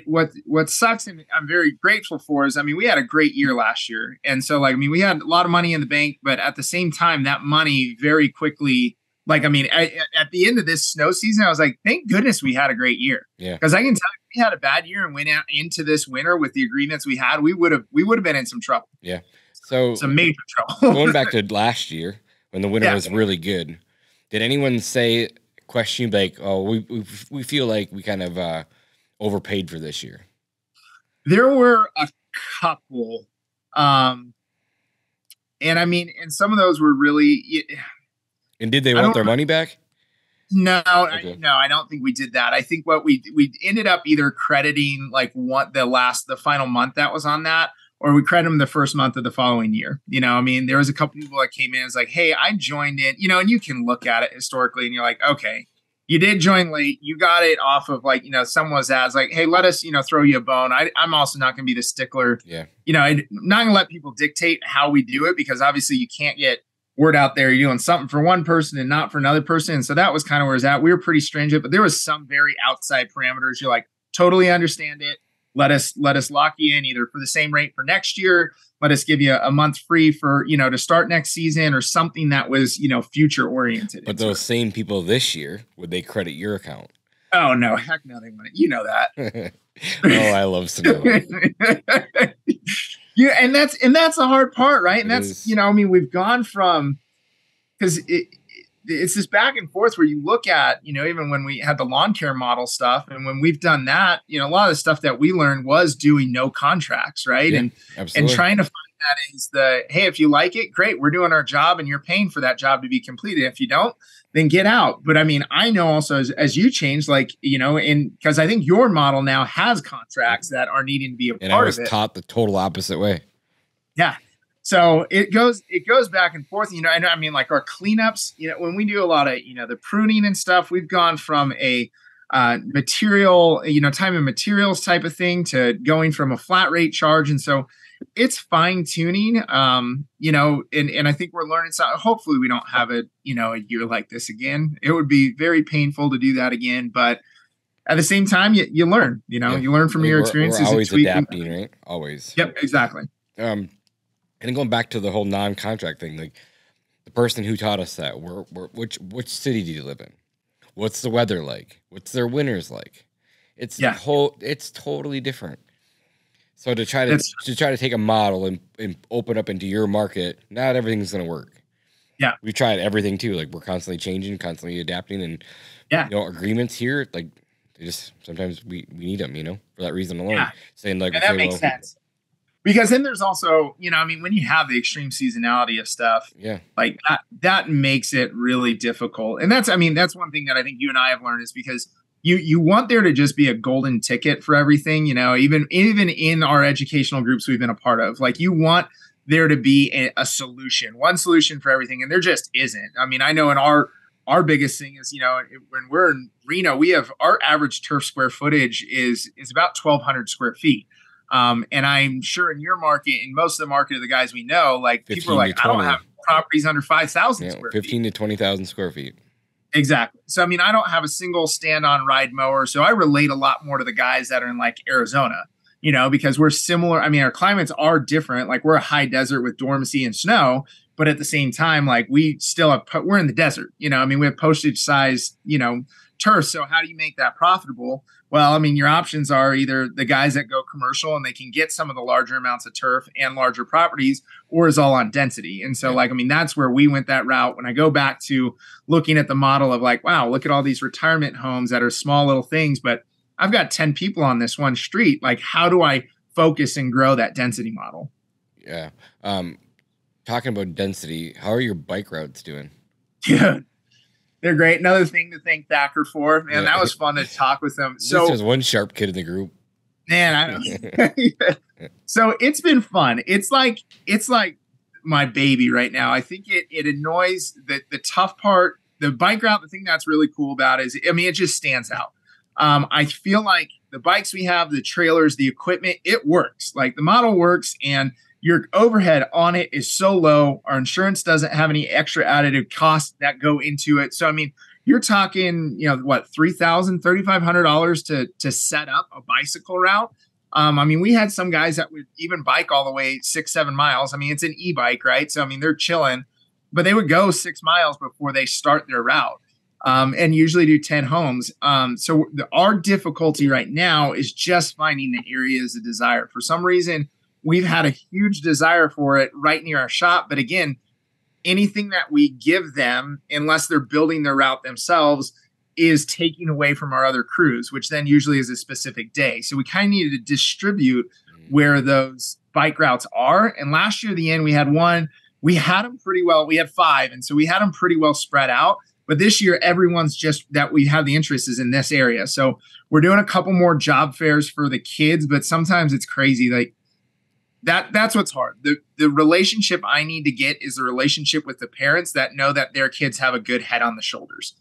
what sucks, and I'm very grateful for, is, I mean, we had a great year last year. And so, like, I mean, we had a lot of money in the bank, but at the same time, that money very quickly, like, I mean, at the end of this snow season, I was like, thank goodness we had a great year. Yeah. Because I can tell you, if we had a bad year and went out into this winter with the agreements we had, we would have been in some trouble. Yeah. So some major trouble. Going back to last year when the winter was really good, did anyone question like, oh, we feel like we kind of overpaid for this year? There were a couple, and I mean, and some of those were really. And did they want their money back? No, okay. I don't think we did that. I think what we ended up either crediting like the final month that was on that, or we credit them the first month of the following year. You know, I mean, there was a couple people that came in and was like, hey, I joined in, you know, and you can look at it historically and you're like, okay, you did join late. You got it off of like, you know, someone was like, hey, let us, you know, throw you a bone. I'm also not going to be the stickler. Yeah. You know, I'm not going to let people dictate how we do it, because obviously you can't get word out there you're doing something for one person and not for another person. And so that was kind of where it's at. We were pretty stringent, but there was some very outside parameters. You're like, totally understand it. Let us lock you in either for the same rate for next year. Let us give you a month free for, you know, to start next season, or something that was, you know, future oriented. But those same people this year, would they credit your account? Oh no, heck no, they wouldn't. You know that. Oh, I love snow. Yeah, and that's the hard part, right? And that's, you know, I mean, we've gone from, because it's this back and forth where you look at, you know, even when we had the lawn care model stuff, and when we've done that, you know, a lot of the stuff that we learned was doing no contracts, right? Yeah, and absolutely. Trying to find that is hey, if you like it, great, we're doing our job and you're paying for that job to be completed. If you don't, then get out. But I mean, I know also as you change, like, you know, because I think your model now has contracts that are needing to be a part of it. And I was taught the total opposite way. Yeah. So it goes back and forth, you know. I mean, like our cleanups, you know, when we do a lot of, you know, the pruning and stuff, we've gone from a material, you know, time and materials type of thing to going from a flat rate charge. And so it's fine tuning, you know, and I think we're learning something. Hopefully we don't have a year like this again. It would be very painful to do that again, but at the same time, you learn, you know, you learn from your experiences. We're always adapting, right? Always. Yep, exactly. And going back to the whole non-contract thing, like the person who taught us that, which city do you live in? What's the weather like? What's their winters like? It's totally different. So to try to take a model and open up into your market, not everything's going to work. Yeah, we've tried everything too. Like we're constantly changing, constantly adapting, and you know, agreements here, like they just sometimes we need them, you know, for that reason alone. Yeah. Saying like, and that makes sense. Because then there's also, you know, I mean, when you have the extreme seasonality of stuff, like that makes it really difficult. And that's one thing that I think you and I have learned, is because you want there to just be a golden ticket for everything, you know, even in our educational groups we've been a part of, like you want there to be a solution, one solution for everything. And there just isn't. I mean, I know in our biggest thing is, you know, when we're in Reno, we have our average turf square footage is about 1,200 square feet. And I'm sure in your market, in most of the market of the guys we know, like people are like, I don't have properties under 5,000 square feet. 15 to 20,000 square feet. Exactly. So, I mean, I don't have a single stand-on ride mower. So I relate a lot more to the guys that are in like Arizona, you know, because we're similar. I mean, our climates are different. Like we're a high desert with dormancy and snow, but at the same time, like we still we're in the desert, you know, I mean, we have postage size, you know, turf. So how do you make that profitable? Well, I mean, your options are either the guys that go commercial and they can get some of the larger amounts of turf and larger properties, or is all on density. And so like, I mean, that's where we went that route. When I go back to looking at the model of like, wow, look at all these retirement homes that are small little things, but I've got 10 people on this one street. Like, how do I focus and grow that density model? Yeah. Talking about density, how are your bike routes doing? Dude, they're great. Another thing to thank Thacker for, man. That was fun to talk with them. So there's one sharp kid in the group. Man, I know. So it's been fun. It's like my baby right now. I think it annoys the tough part. The bike route, the thing that's really cool about is, I mean, it just stands out. I feel like the bikes we have, the trailers, the equipment, it works. Like the model works, and your overhead on it is so low. Our insurance doesn't have any extra additive costs that go into it. So, I mean, you're talking, what, $3,000, $3,500 to set up a bicycle route. I mean, we had some guys that would even bike all the way 6-7 miles. I mean, it's an e-bike, right? So, I mean, they're chilling, but they would go 6 miles before they start their route. And usually do 10 homes. So our difficulty right now is just finding the areas of desire. For some reason, we've had a huge desire for it right near our shop. But again, anything that we give them, unless they're building their route themselves, is taking away from our other crews, which then usually is a specific day. So we kind of needed to distribute where those bike routes are. And last year, the end, we had one. We had them pretty well. We had 5. And so we had them pretty well spread out. But this year, everyone's just that we have the interest is in this area. So we're doing a couple more job fairs for the kids, but sometimes it's crazy. Like that's what's hard. The relationship I need to get is the relationship with the parents that know that their kids have a good head on the shoulders.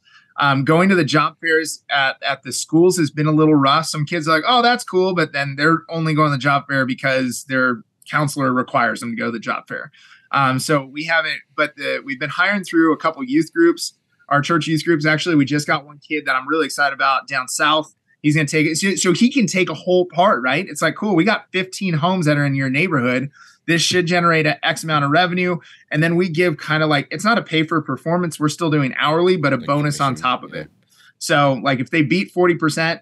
Going to the job fairs at the schools has been a little rough. Some kids are like, oh, that's cool. But then they're only going to the job fair because their counselor requires them to go to the job fair. So we haven't, but we've been hiring through a couple youth groups. Our church youth groups, actually, we just got one kid that I'm really excited about down south. He's going to take it. So he can take a whole part, right? It's like, cool, we got 15 homes that are in your neighborhood. This should generate an X amount of revenue. And then we give kind of like, it's not a pay for performance. We're still doing hourly, but a bonus on top of it. So like if they beat 40%,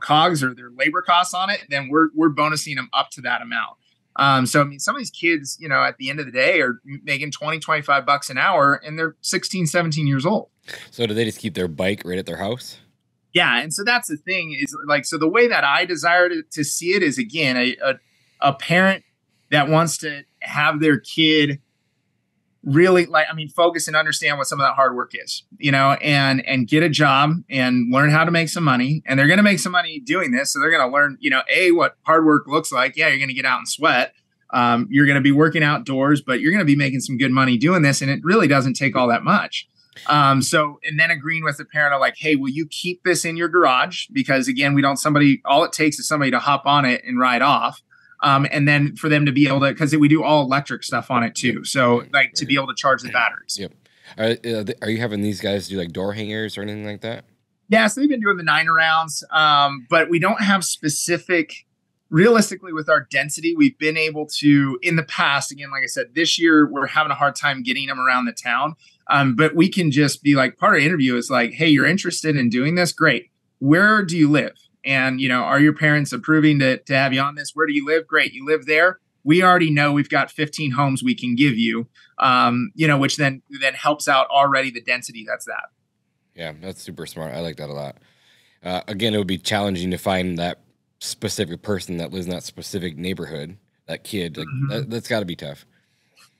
COGS or their labor costs on it, then we're bonusing them up to that amount. So, I mean, some of these kids, at the end of the day are making $20, $25 an hour and they're 16, 17 years old. So do they just keep their bike right at their house? Yeah. And so that's the thing is like, so the way that I desire to see it is, again, a parent that wants to have their kid really focus and understand what some of that hard work is, and get a job and learn how to make some money. And they're going to make some money doing this. So they're going to learn, what hard work looks like. Yeah, you're going to get out and sweat. You're going to be working outdoors, but you're going to be making some good money doing this. And it really doesn't take all that much. And then agreeing with the parent of like, hey, will you keep this in your garage? Because again, all it takes is somebody to hop on it and ride off. And then for them to be able to, because we do all electric stuff on it too. So like to be able to charge the batteries. Yep. Are you having these guys do like door hangers or anything like that? Yeah. So they've been doing the 9-rounds, but we don't have specific, realistically with our density, we've been able to, in the past, again, like I said, this year, we're having a hard time getting them around the town. But we can just be like, part of the interview is like, hey, you're interested in doing this? Great. Where do you live? And, are your parents approving to have you on this? Where do you live? Great. You live there. We already know we've got 15 homes we can give you, which then helps out already the density that's that. Yeah, that's super smart. I like that a lot. Again, it would be challenging to find that specific person that lives in that specific neighborhood, that kid. Like, that's got to be tough.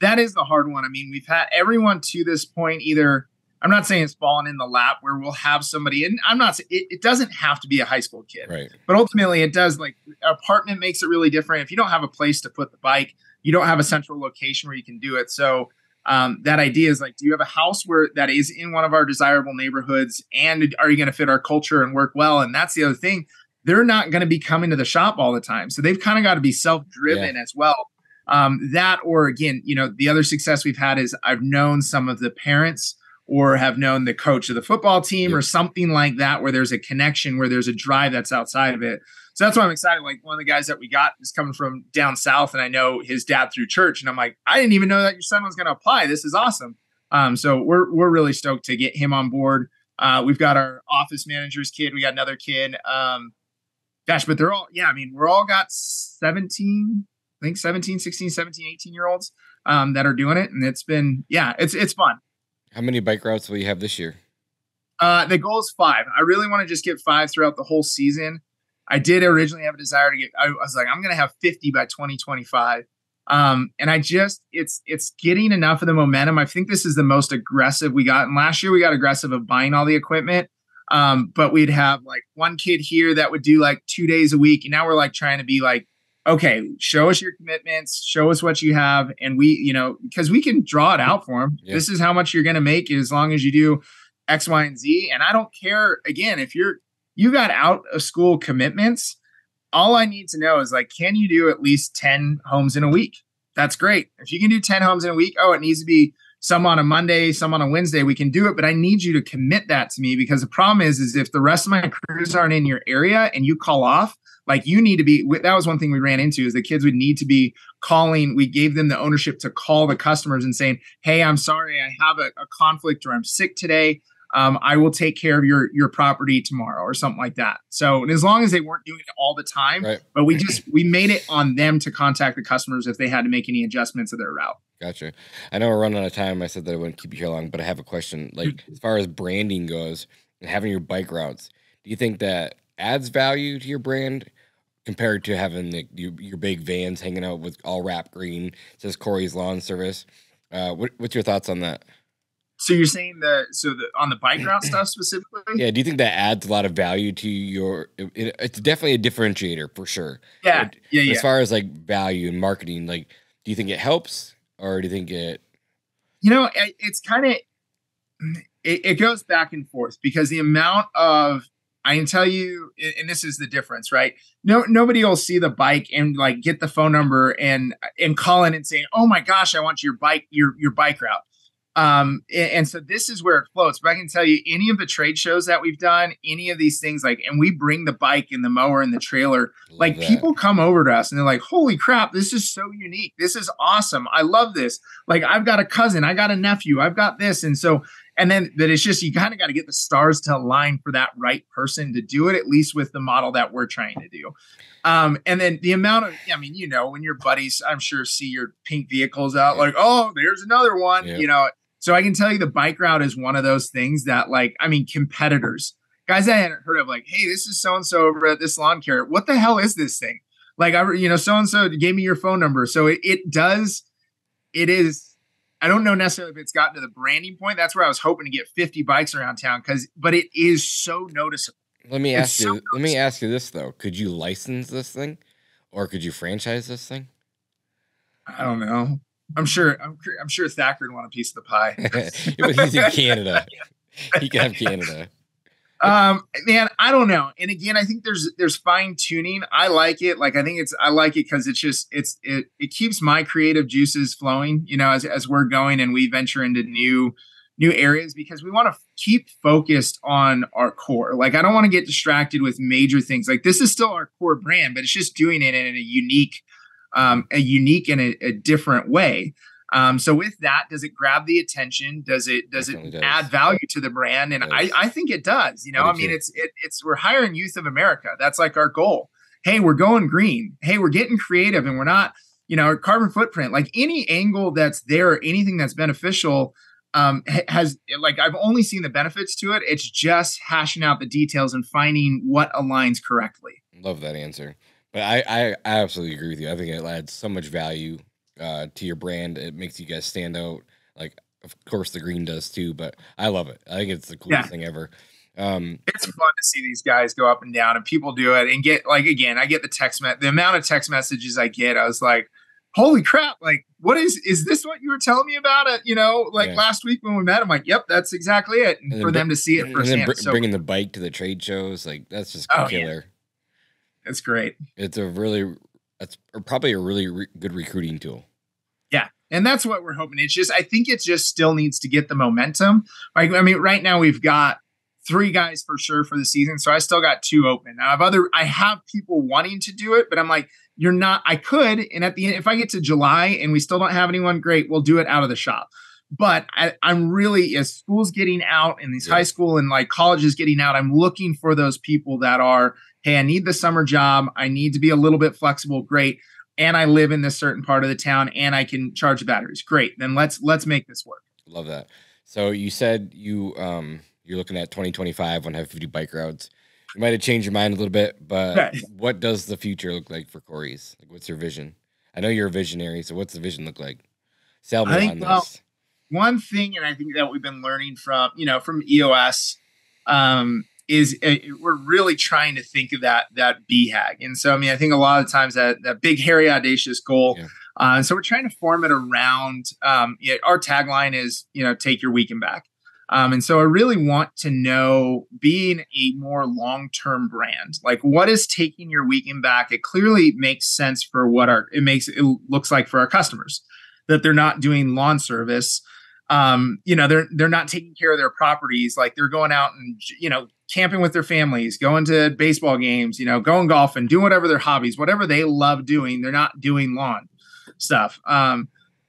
That is the hard one. I mean, we've had everyone to this point either, I'm not saying it's fallen in the lap where we'll have somebody, and I'm not saying it doesn't have to be a high school kid, right? But ultimately it does. Like apartment makes it really different. If you don't have a place to put the bike, you don't have a central location where you can do it. So that idea is like, do you have a house where that is in one of our desirable neighborhoods, and are you going to fit our culture and work well? And that's the other thing. They're not going to be coming to the shop all the time. So they've kind of got to be self-driven as well. That, or again, the other success we've had is I've known some of the parents or have known the coach of the football team or something like that, where there's a connection, where there's a drive that's outside of it. So that's why I'm excited. Like one of the guys that we got is coming from down south, and I know his dad through church. And I'm like, I didn't even know that your son was going to apply. This is awesome. So we're really stoked to get him on board. We've got our office manager's kid. We got another kid. But they're all, we're all got 17, I think 17, 16, 17, 18-year-olds that are doing it. And it's been, it's fun. How many bike routes will you have this year? The goal is 5. I really want to just get 5 throughout the whole season. I did originally have a desire to get, I was like, I'm going to have 50 by 2025. And it's getting enough of the momentum. I think this is the most aggressive we got. And last year we got aggressive of buying all the equipment. But we'd have like one kid here that would do like 2 days a week. And now we're like trying to be like, okay, show us your commitments, show us what you have. And we, because we can draw it out for them. Yeah. This is how much you're going to make as long as you do X, Y, and Z. And I don't care, again, if you got out of school commitments, all I need to know is like, can you do at least 10 homes in a week? That's great. If you can do 10 homes in a week, it needs to be some on a Monday, some on a Wednesday, we can do it. But I need you to commit that to me, because the problem is if the rest of my crews aren't in your area and you call off, like you need to be, that was one thing we ran into, is the kids would need to be calling. We gave them the ownership to call the customers and saying, hey, I'm sorry, I have a conflict, or I'm sick today. I will take care of your property tomorrow, or something like that. So, and as long as they weren't doing it all the time, right. But we made it on them to contact the customers if they had to make any adjustments of their route. Gotcha. I know we're running out of time. I said that I wouldn't keep you here long, but I have a question. Like, as far as branding goes and having your bike routes, do you think that adds value to your brand compared to having your big vans hanging out with all wrapped green? It says Cory's Lawn Service. What's your thoughts on that? So you're saying on the bike route stuff specifically? Yeah. Do you think that adds a lot of value to your? It's definitely a differentiator for sure. Yeah. Yeah. As far as like value and marketing, like, do you think it helps, or do you think it? It's kind of it goes back and forth, because the amount of, I can tell you, and this is the difference, right? Nobody will see the bike and like get the phone number and call in and say, oh my gosh, I want your bike route. And so this is where it floats. But I can tell you, any of the trade shows that we've done, any of these things, like, and we bring the bike and the mower and the trailer, like people come over to us and they're like, holy crap, this is so unique. This is awesome. I love this. Like, I've got a cousin, I got a nephew, I've got this. And so, and then that it's just, you kind of got to get the stars to align for that right person to do it, at least with the model that we're trying to do. And then the amount of, when your buddies, I'm sure, see your pink vehicles out, like, oh, there's another one, So I can tell you the bike route is one of those things that, competitors, guys I hadn't heard of, like, hey, this is so-and-so over at this lawn care. What the hell is this thing? Like, so-and-so gave me your phone number. So it is, I don't know necessarily if it's gotten to the branding point. That's where I was hoping to get 50 bikes around town, but it is so noticeable. Let me ask you this though. Could you license this thing, or could you franchise this thing? I don't know. I'm sure Thacker would want a piece of the pie. But he's in Canada. He can have Canada. Man, I don't know. And again, I think there's fine tuning. I like it. Like, I like it because it keeps my creative juices flowing, as we're going and we venture into new areas, because we want to keep focused on our core. Like, I don't want to get distracted with major things. Like, this is still our core brand, but it's just doing it in a unique and a different way. So with that, does it grab the attention? Does it add value to the brand? And I think it does. It's we're hiring youth of America. That's like our goal. Hey, we're going green. Hey, we're getting creative, and we're not, our carbon footprint, like any angle that's there, anything that's beneficial, has, like, I've only seen the benefits to it. It's just hashing out the details and finding what aligns correctly. Love that answer. But I absolutely agree with you. I think it adds so much value to your brand. It makes you guys stand out. Like, of course, the green does too, but I love it. I think it's the coolest thing ever. It's fun to see these guys go up and down, and people do it and get, like, again, I get the amount of text messages I get. I was like, holy crap. Like, what is this what you were telling me about it? Last week when we met, I'm like, yep, that's exactly it. And for them to see it firsthand. And then bringing the bike to the trade shows, like, that's just killer. Yeah. It's great. It's probably a really good recruiting tool. Yeah. And that's what we're hoping. I think it just still needs to get the momentum. Like, I mean, right now we've got 3 guys for sure for the season. So I still got 2 open. Now I have people wanting to do it, but I'm like, I could. And at the end, if I get to July and we still don't have anyone, great, we'll do it out of the shop. But I'm really, as school's getting out and these high school and like colleges getting out, I'm looking for those people that are, hey, I need the summer job. I need to be a little bit flexible. Great. And I live in this certain part of the town and I can charge the batteries. Great. Then let's make this work. Love that. So you said you're looking at 2025 when I have 50 bike routes. You might have changed your mind a little bit, but what does the future look like for Cory's? Like, what's your vision? I know you're a visionary, so what's the vision look like? Sell me on this. One thing, and I think that we've been learning from EOS, is we're really trying to think of that BHAG. And so, I mean, I think a lot of times that big, hairy, audacious goal. Yeah. So we're trying to form it around, our tagline is, take your weekend back. And so I really want to know, being a more long-term brand, like what is taking your weekend back? It clearly makes sense for what it looks like for our customers, that they're not doing lawn service. They're not taking care of their properties. Like they're going out and, camping with their families, going to baseball games, going golfing, doing whatever their hobbies, whatever they love doing. They're not doing lawn stuff.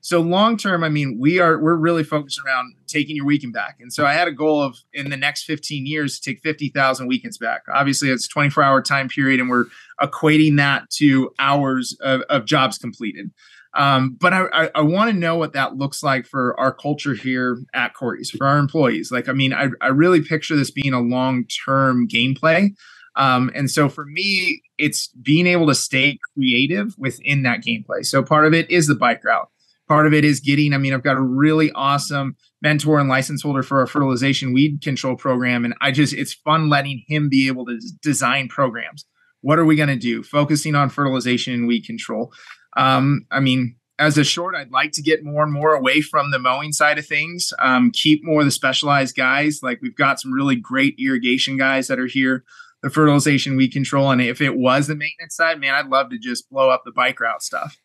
So long term, I mean, we're really focused around taking your weekend back. And so I had a goal of, in the next 15 years, to take 50,000 weekends back. Obviously, it's a 24-hour time period, and we're equating that to hours of jobs completed. But I want to know what that looks like for our culture here at Cory's, for our employees. Like, I mean, I really picture this being a long-term gameplay. And so for me, it's being able to stay creative within that gameplay. So part of it is the bike route. Part of it is I've got a really awesome mentor and license holder for our fertilization weed control program. And it's fun letting him be able to design programs. What are we going to do? Focusing on fertilization and weed control. As a short, I'd like to get more and more away from the mowing side of things, keep more of the specialized guys. Like we've got some really great irrigation guys that are here, the fertilization weed control. And if it was the maintenance side, man, I'd love to just blow up the bike route stuff.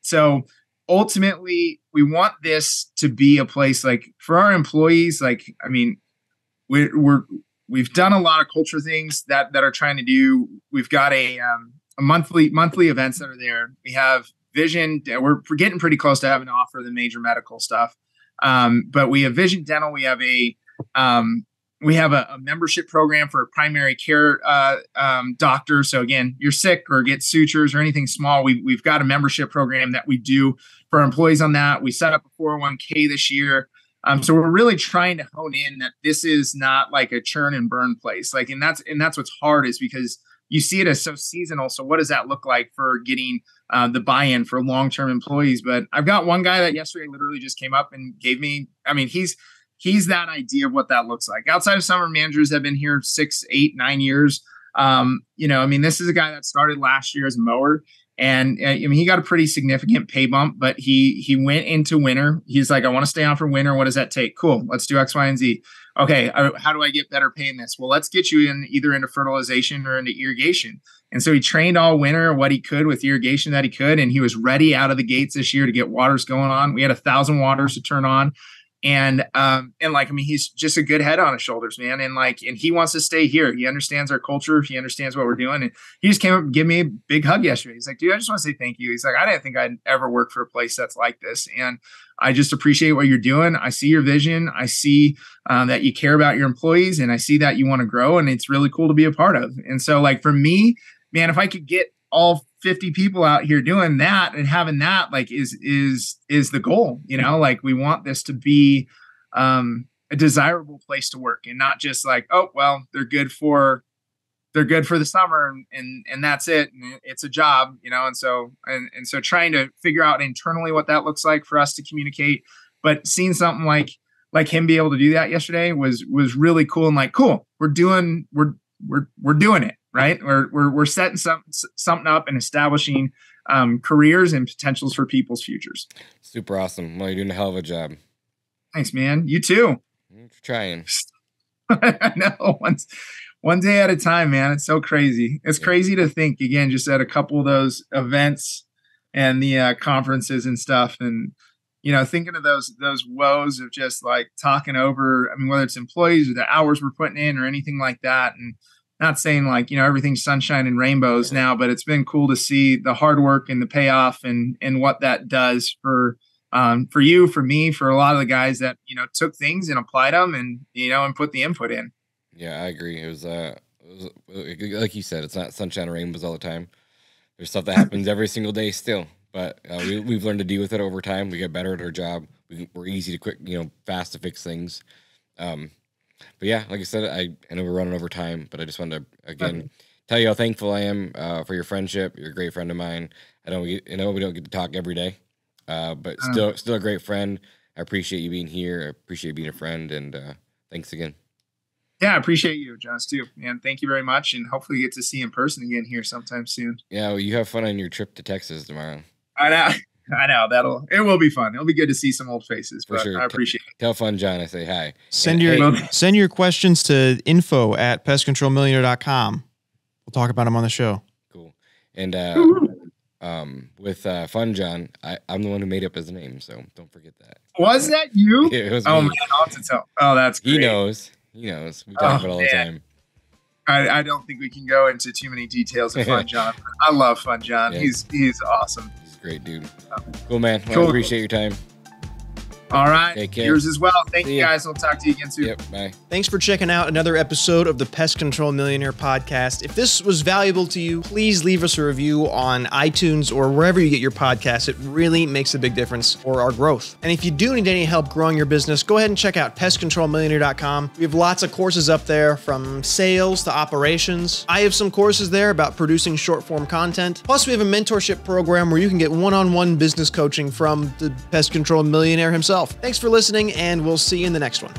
So ultimately, we want this to be a place, like, for our employees. Like, I mean, we've done a lot of culture things that are trying to do. We've got a monthly events that are there. We have vision. We're getting pretty close to having to offer the major medical stuff. But we have vision dental. We have a membership program for a primary care doctor. So again, you're sick or get sutures or anything small, we've got a membership program that we do for our employees on that. We set up a 401k this year. So we're really trying to hone in that this is not like a churn and burn place. Like, and that's what's hard, is because you see it as so seasonal. So what does that look like for getting the buy-in for long-term employees? But I've got one guy that yesterday literally just came up and gave me, he's that idea of what that looks like. Outside of summer managers that have been here 6, 8, 9 years. This is a guy that started last year as a mower. And he got a pretty significant pay bump, but he went into winter. He's like, I want to stay on for winter. What does that take? Cool. Let's do X, Y, and Z. Okay. How do I get better pay in this? Well, let's get you either into fertilization or into irrigation. And so he trained all winter what he could with irrigation that he could. And he was ready out of the gates this year to get waters going on. We had 1,000 waters to turn on. And he's just a good head on his shoulders, man. And he wants to stay here. He understands our culture. He understands what we're doing. And he just came up and gave me a big hug yesterday. He's like, dude, I just want to say thank you. He's like, I didn't think I'd ever work for a place that's like this. And I just appreciate what you're doing. I see your vision. I see that you care about your employees, and I see that you want to grow, and it's really cool to be a part of. And so for me, man, if I could get all 50 people out here doing that and having that, is the goal. We want this to be a desirable place to work, and not just they're good for the summer and that's it, and it's a job, and so trying to figure out internally what that looks like for us to communicate. But seeing something like him be able to do that yesterday was really cool. And cool, we're doing it. Right. We're setting something up and establishing careers and potentials for people's futures. Super awesome. Well, you're doing a hell of a job. Thanks, man. You too. I'm trying. I know. One day at a time, man. It's so crazy. It's crazy to think, again, just at a couple of those events and the conferences and stuff. And, thinking of those woes of just talking over, whether it's employees or the hours we're putting in or anything like that. And not saying everything's sunshine and rainbows now, but it's been cool to see the hard work and the payoff and what that does for for you, for me, for a lot of the guys that, took things and applied them and, and put the input in. Yeah, I agree. It was like you said, it's not sunshine and rainbows all the time. There's stuff that happens every single day still, but we've learned to deal with it over time. We get better at our job. We're easy to quick, fast to fix things. But yeah, like I said, I know we're running over time, but I just wanted to, again, tell you how thankful I am for your friendship. You're a great friend of mine. I know we don't get to talk every day, but still a great friend. I appreciate you being here. I appreciate being a friend, and thanks again. Yeah, I appreciate you, Josh, too. And thank you very much, and hopefully get to see you in person again here sometime soon. Yeah, well, you have fun on your trip to Texas tomorrow. I know. It will be fun. It'll be good to see some old faces, but sure. I appreciate it. Tell Fun John I say hi. Send your questions to info@pestcontrolmillionaire.com. We'll talk about them on the show. Cool. And with Fun John, I'm the one who made up his name, so don't forget that. Was that you? Yeah, it was me. Me. Man, I'll have to tell. Oh, that's great. He knows. We talk about it all the time. I don't think we can go into too many details of Fun John. I love Fun John. Yeah. He's awesome. He's a great dude. Cool, man. Well, I appreciate your time. All right. Take care. Yours as well. Thank you, guys. We'll talk to you again soon. Yep. Bye. Thanks for checking out another episode of the Pest Control Millionaire Podcast. If this was valuable to you, please leave us a review on iTunes or wherever you get your podcasts. It really makes a big difference for our growth. And if you do need any help growing your business, go ahead and check out pestcontrolmillionaire.com. We have lots of courses up there, from sales to operations. I have some courses there about producing short form content. Plus, we have a mentorship program where you can get one-on-one business coaching from the Pest Control Millionaire himself. Thanks for listening, and we'll see you in the next one.